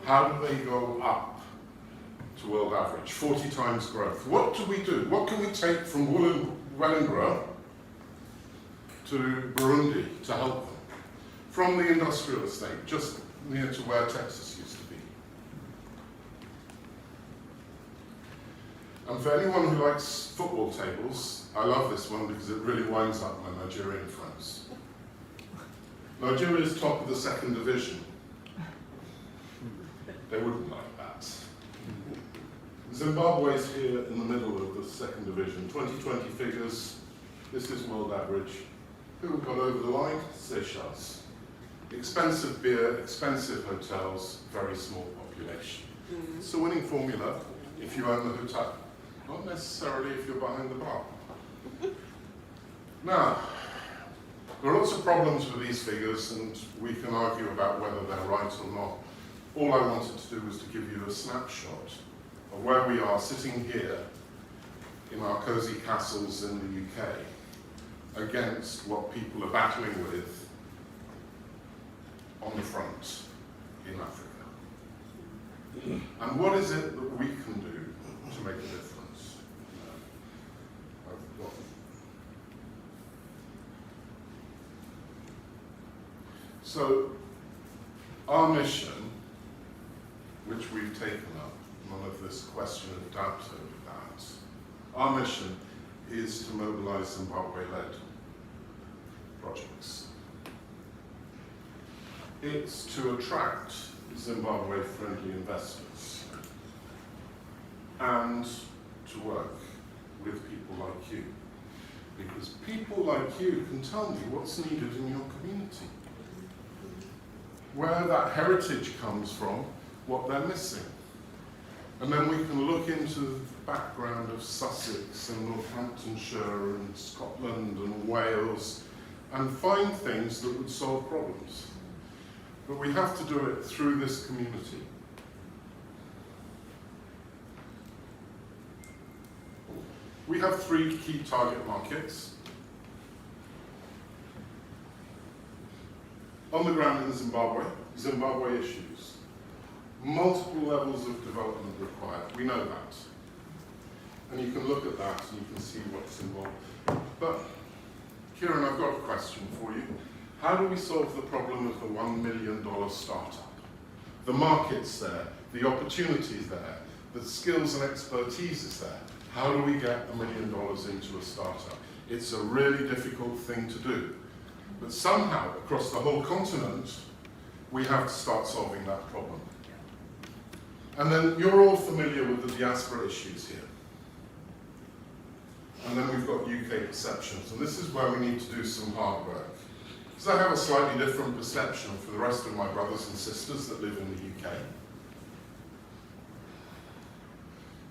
How do they go up to world average? 40 times growth. What do we do? What can we take from Wellingborough to Burundi to help them? From the industrial estate, just near to where Texas used to be. And for anyone who likes football tables, I love this one because it really winds up my Nigerian friends. Nigeria is top of the 2nd division. They wouldn't like that. Zimbabwe is here in the middle of the 2nd division. 2020 figures, this is world average. Who got over the line? Seychelles. Expensive beer, expensive hotels, very small population. It's a winning formula if you own the hotel, not necessarily if you're behind the bar. Now, there are lots of problems with these figures, and we can argue about whether they're right or not. All I wanted to do was to give you a snapshot of where we are sitting here in our cosy castles in the UK against what people are battling with on the front in Africa. And what is it that we can do to make a difference? So, our mission, which we've taken up, none of this question of doubt over that, our mission is to mobilize Zimbabwe-led projects. It's to attract Zimbabwe-friendly investors and to work with people like you. Because people like you can tell me what's needed in your community, where that heritage comes from, what they're missing. And then we can look into the background of Sussex and Northamptonshire and Scotland and Wales and find things that would solve problems. But we have to do it through this community. We have 3 key target markets. On the ground in Zimbabwe, Zimbabwe issues. Multiple levels of development required, we know that. And you can look at that and you can see what's involved. But, Kieran, I've got a question for you. How do we solve the problem of the $1 million startup? The market's there, the opportunity's there, the skills and expertise is there. How do we get $1 million into a startup? It's a really difficult thing to do. But somehow, across the whole continent, we have to start solving that problem. And then you're all familiar with the diaspora issues here. And then we've got UK perceptions, and this is where we need to do some hard work. Because I have a slightly different perception for the rest of my brothers and sisters that live in the UK.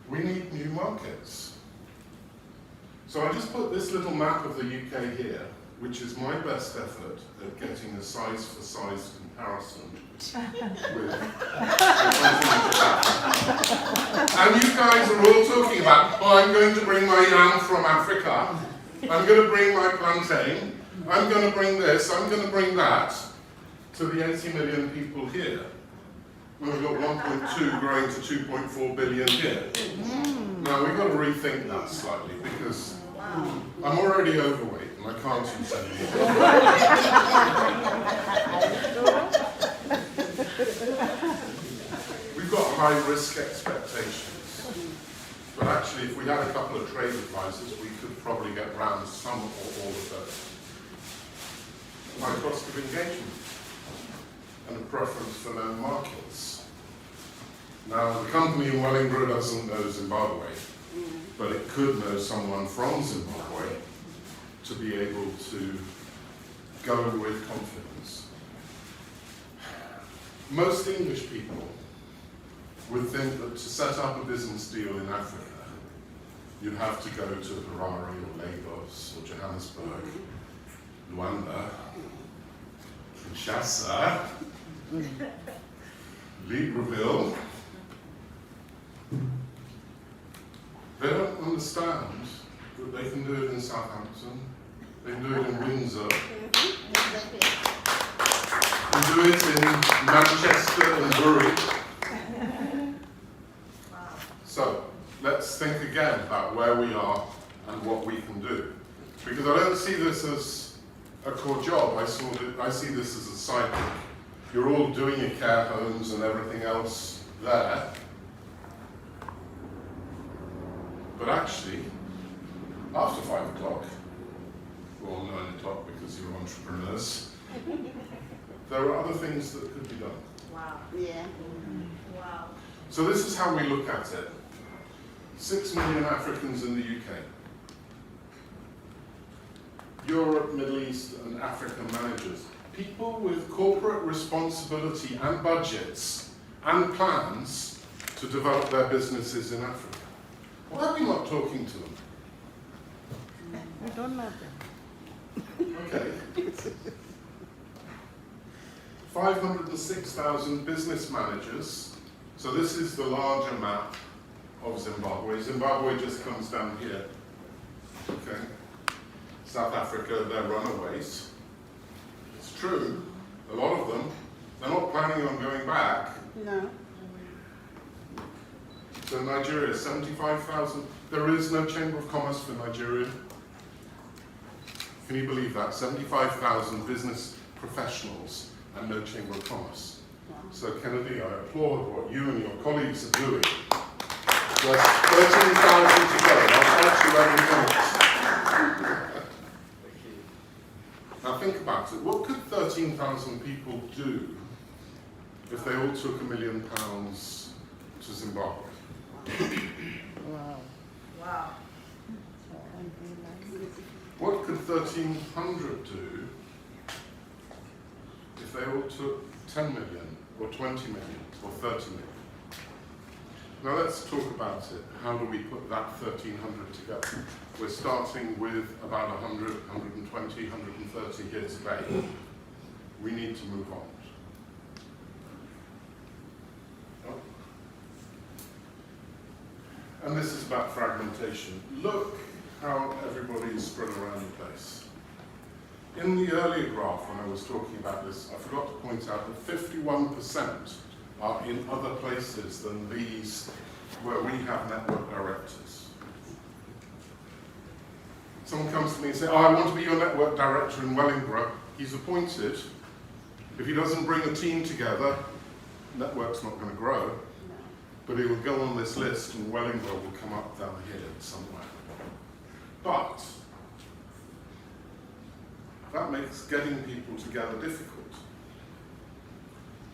We need new markets. So I just put this little map of the UK here, which is my best effort at getting a size-for-size comparison with and you guys are all talking about, oh, I'm going to bring my yam from Africa, I'm going to bring my plantain, I'm going to bring this, I'm going to bring that to the 80 million people here. when we've got 1.2 growing to 2.4 billion here. Now we've got to rethink that slightly because I'm already overweight and I can't use any We've got high risk expectations, but actually if we had a couple of trade advisors we could probably get round some or all of those. High cost of engagement and a preference for known markets. Now the company in Wellingborough doesn't know Zimbabwe, but it could know someone from Zimbabwe to be able to go with confidence. Most English people would think that to set up a business deal in Africa, you'd have to go to Harare or Lagos or Johannesburg, Luanda, Kinshasa, Libreville. They don't understand that they can do it in Southampton, they can do it in Windsor, they can do it in Manchester and Bury. So, let's think again about where we are and what we can do. Because I don't see this as a core job, I see this as a side gig. You're all doing your care homes and everything else there. But actually, after 5 o'clock, or 9 o'clock because you're entrepreneurs, there are other things that could be done. Wow. Yeah. Wow. So this is how we look at it. 6 million Africans in the UK. Europe, Middle East and Africa managers. People with corporate responsibility and budgets and plans to develop their businesses in Africa. Why are we not talking to them? We don't know them. Okay. 506,000 business managers. So this is the larger map of Zimbabwe. Zimbabwe just comes down here. Okay. South Africa, they're runaways. It's true. A lot of them, they're not planning on going back. No. So Nigeria, 75,000. There is no Chamber of Commerce for Nigeria. Can you believe that? 75,000 business professionals and no Chamber of Commerce. Wow. So Kennedy, I applaud what you and your colleagues are doing. There's 13,000 to go. I'll catch you every minute. Now think about it. What could 13,000 people do if they all took £1 million to Zimbabwe? Wow. Wow. What could 1,300 do if they all took 10 million or 20 million or 30 million? Now let's talk about it. How do we put that 1,300 together? We're starting with about 100, 120, 130 here today. We need to move on. And this is about fragmentation. Look how everybody is spread around the place. In the earlier graph, when I was talking about this, I forgot to point out that 51% are in other places than these where we have network directors. Someone comes to me and says, oh, I want to be your network director in Wellingborough. He's appointed. If he doesn't bring a team together, network's not going to grow. But he will go on this list and Wellingborough will come up down here somewhere. But that makes getting people together difficult.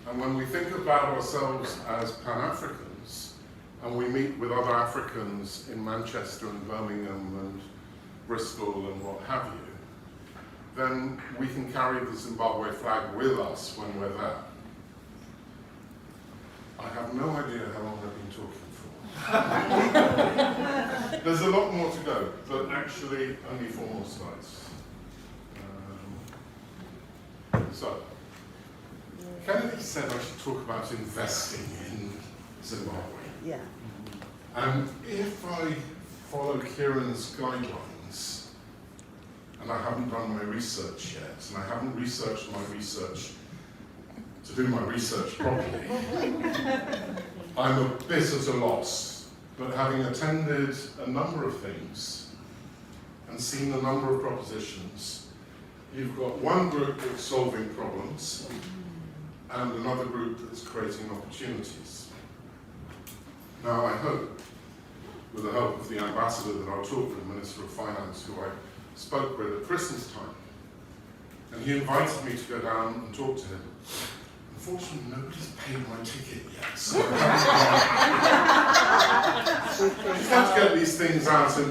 And when we think about ourselves as Pan-Africans, and we meet with other Africans in Manchester and Birmingham and Bristol and what have you, then we can carry the Zimbabwe flag with us when we're there. I have no idea how long I've been talking for. There's a lot more to go, but actually only 4 more slides. So, Kennedy said I should talk about investing in Zimbabwe. Yeah. And if I follow Kieran's guidelines, and I haven't done my research yet, and I haven't researched my research to do my research properly, I'm a bit at a loss. But having attended a number of things and seen a number of propositions, you've got one group that's solving problems and another group that's creating opportunities. Now I hope, with the help of the ambassador that I'll talk to, the Minister of Finance, who I spoke with at Christmas time, and he invited me to go down and talk to him. Unfortunately, nobody's paid my ticket yet, so I haven't got... You have to get these things out in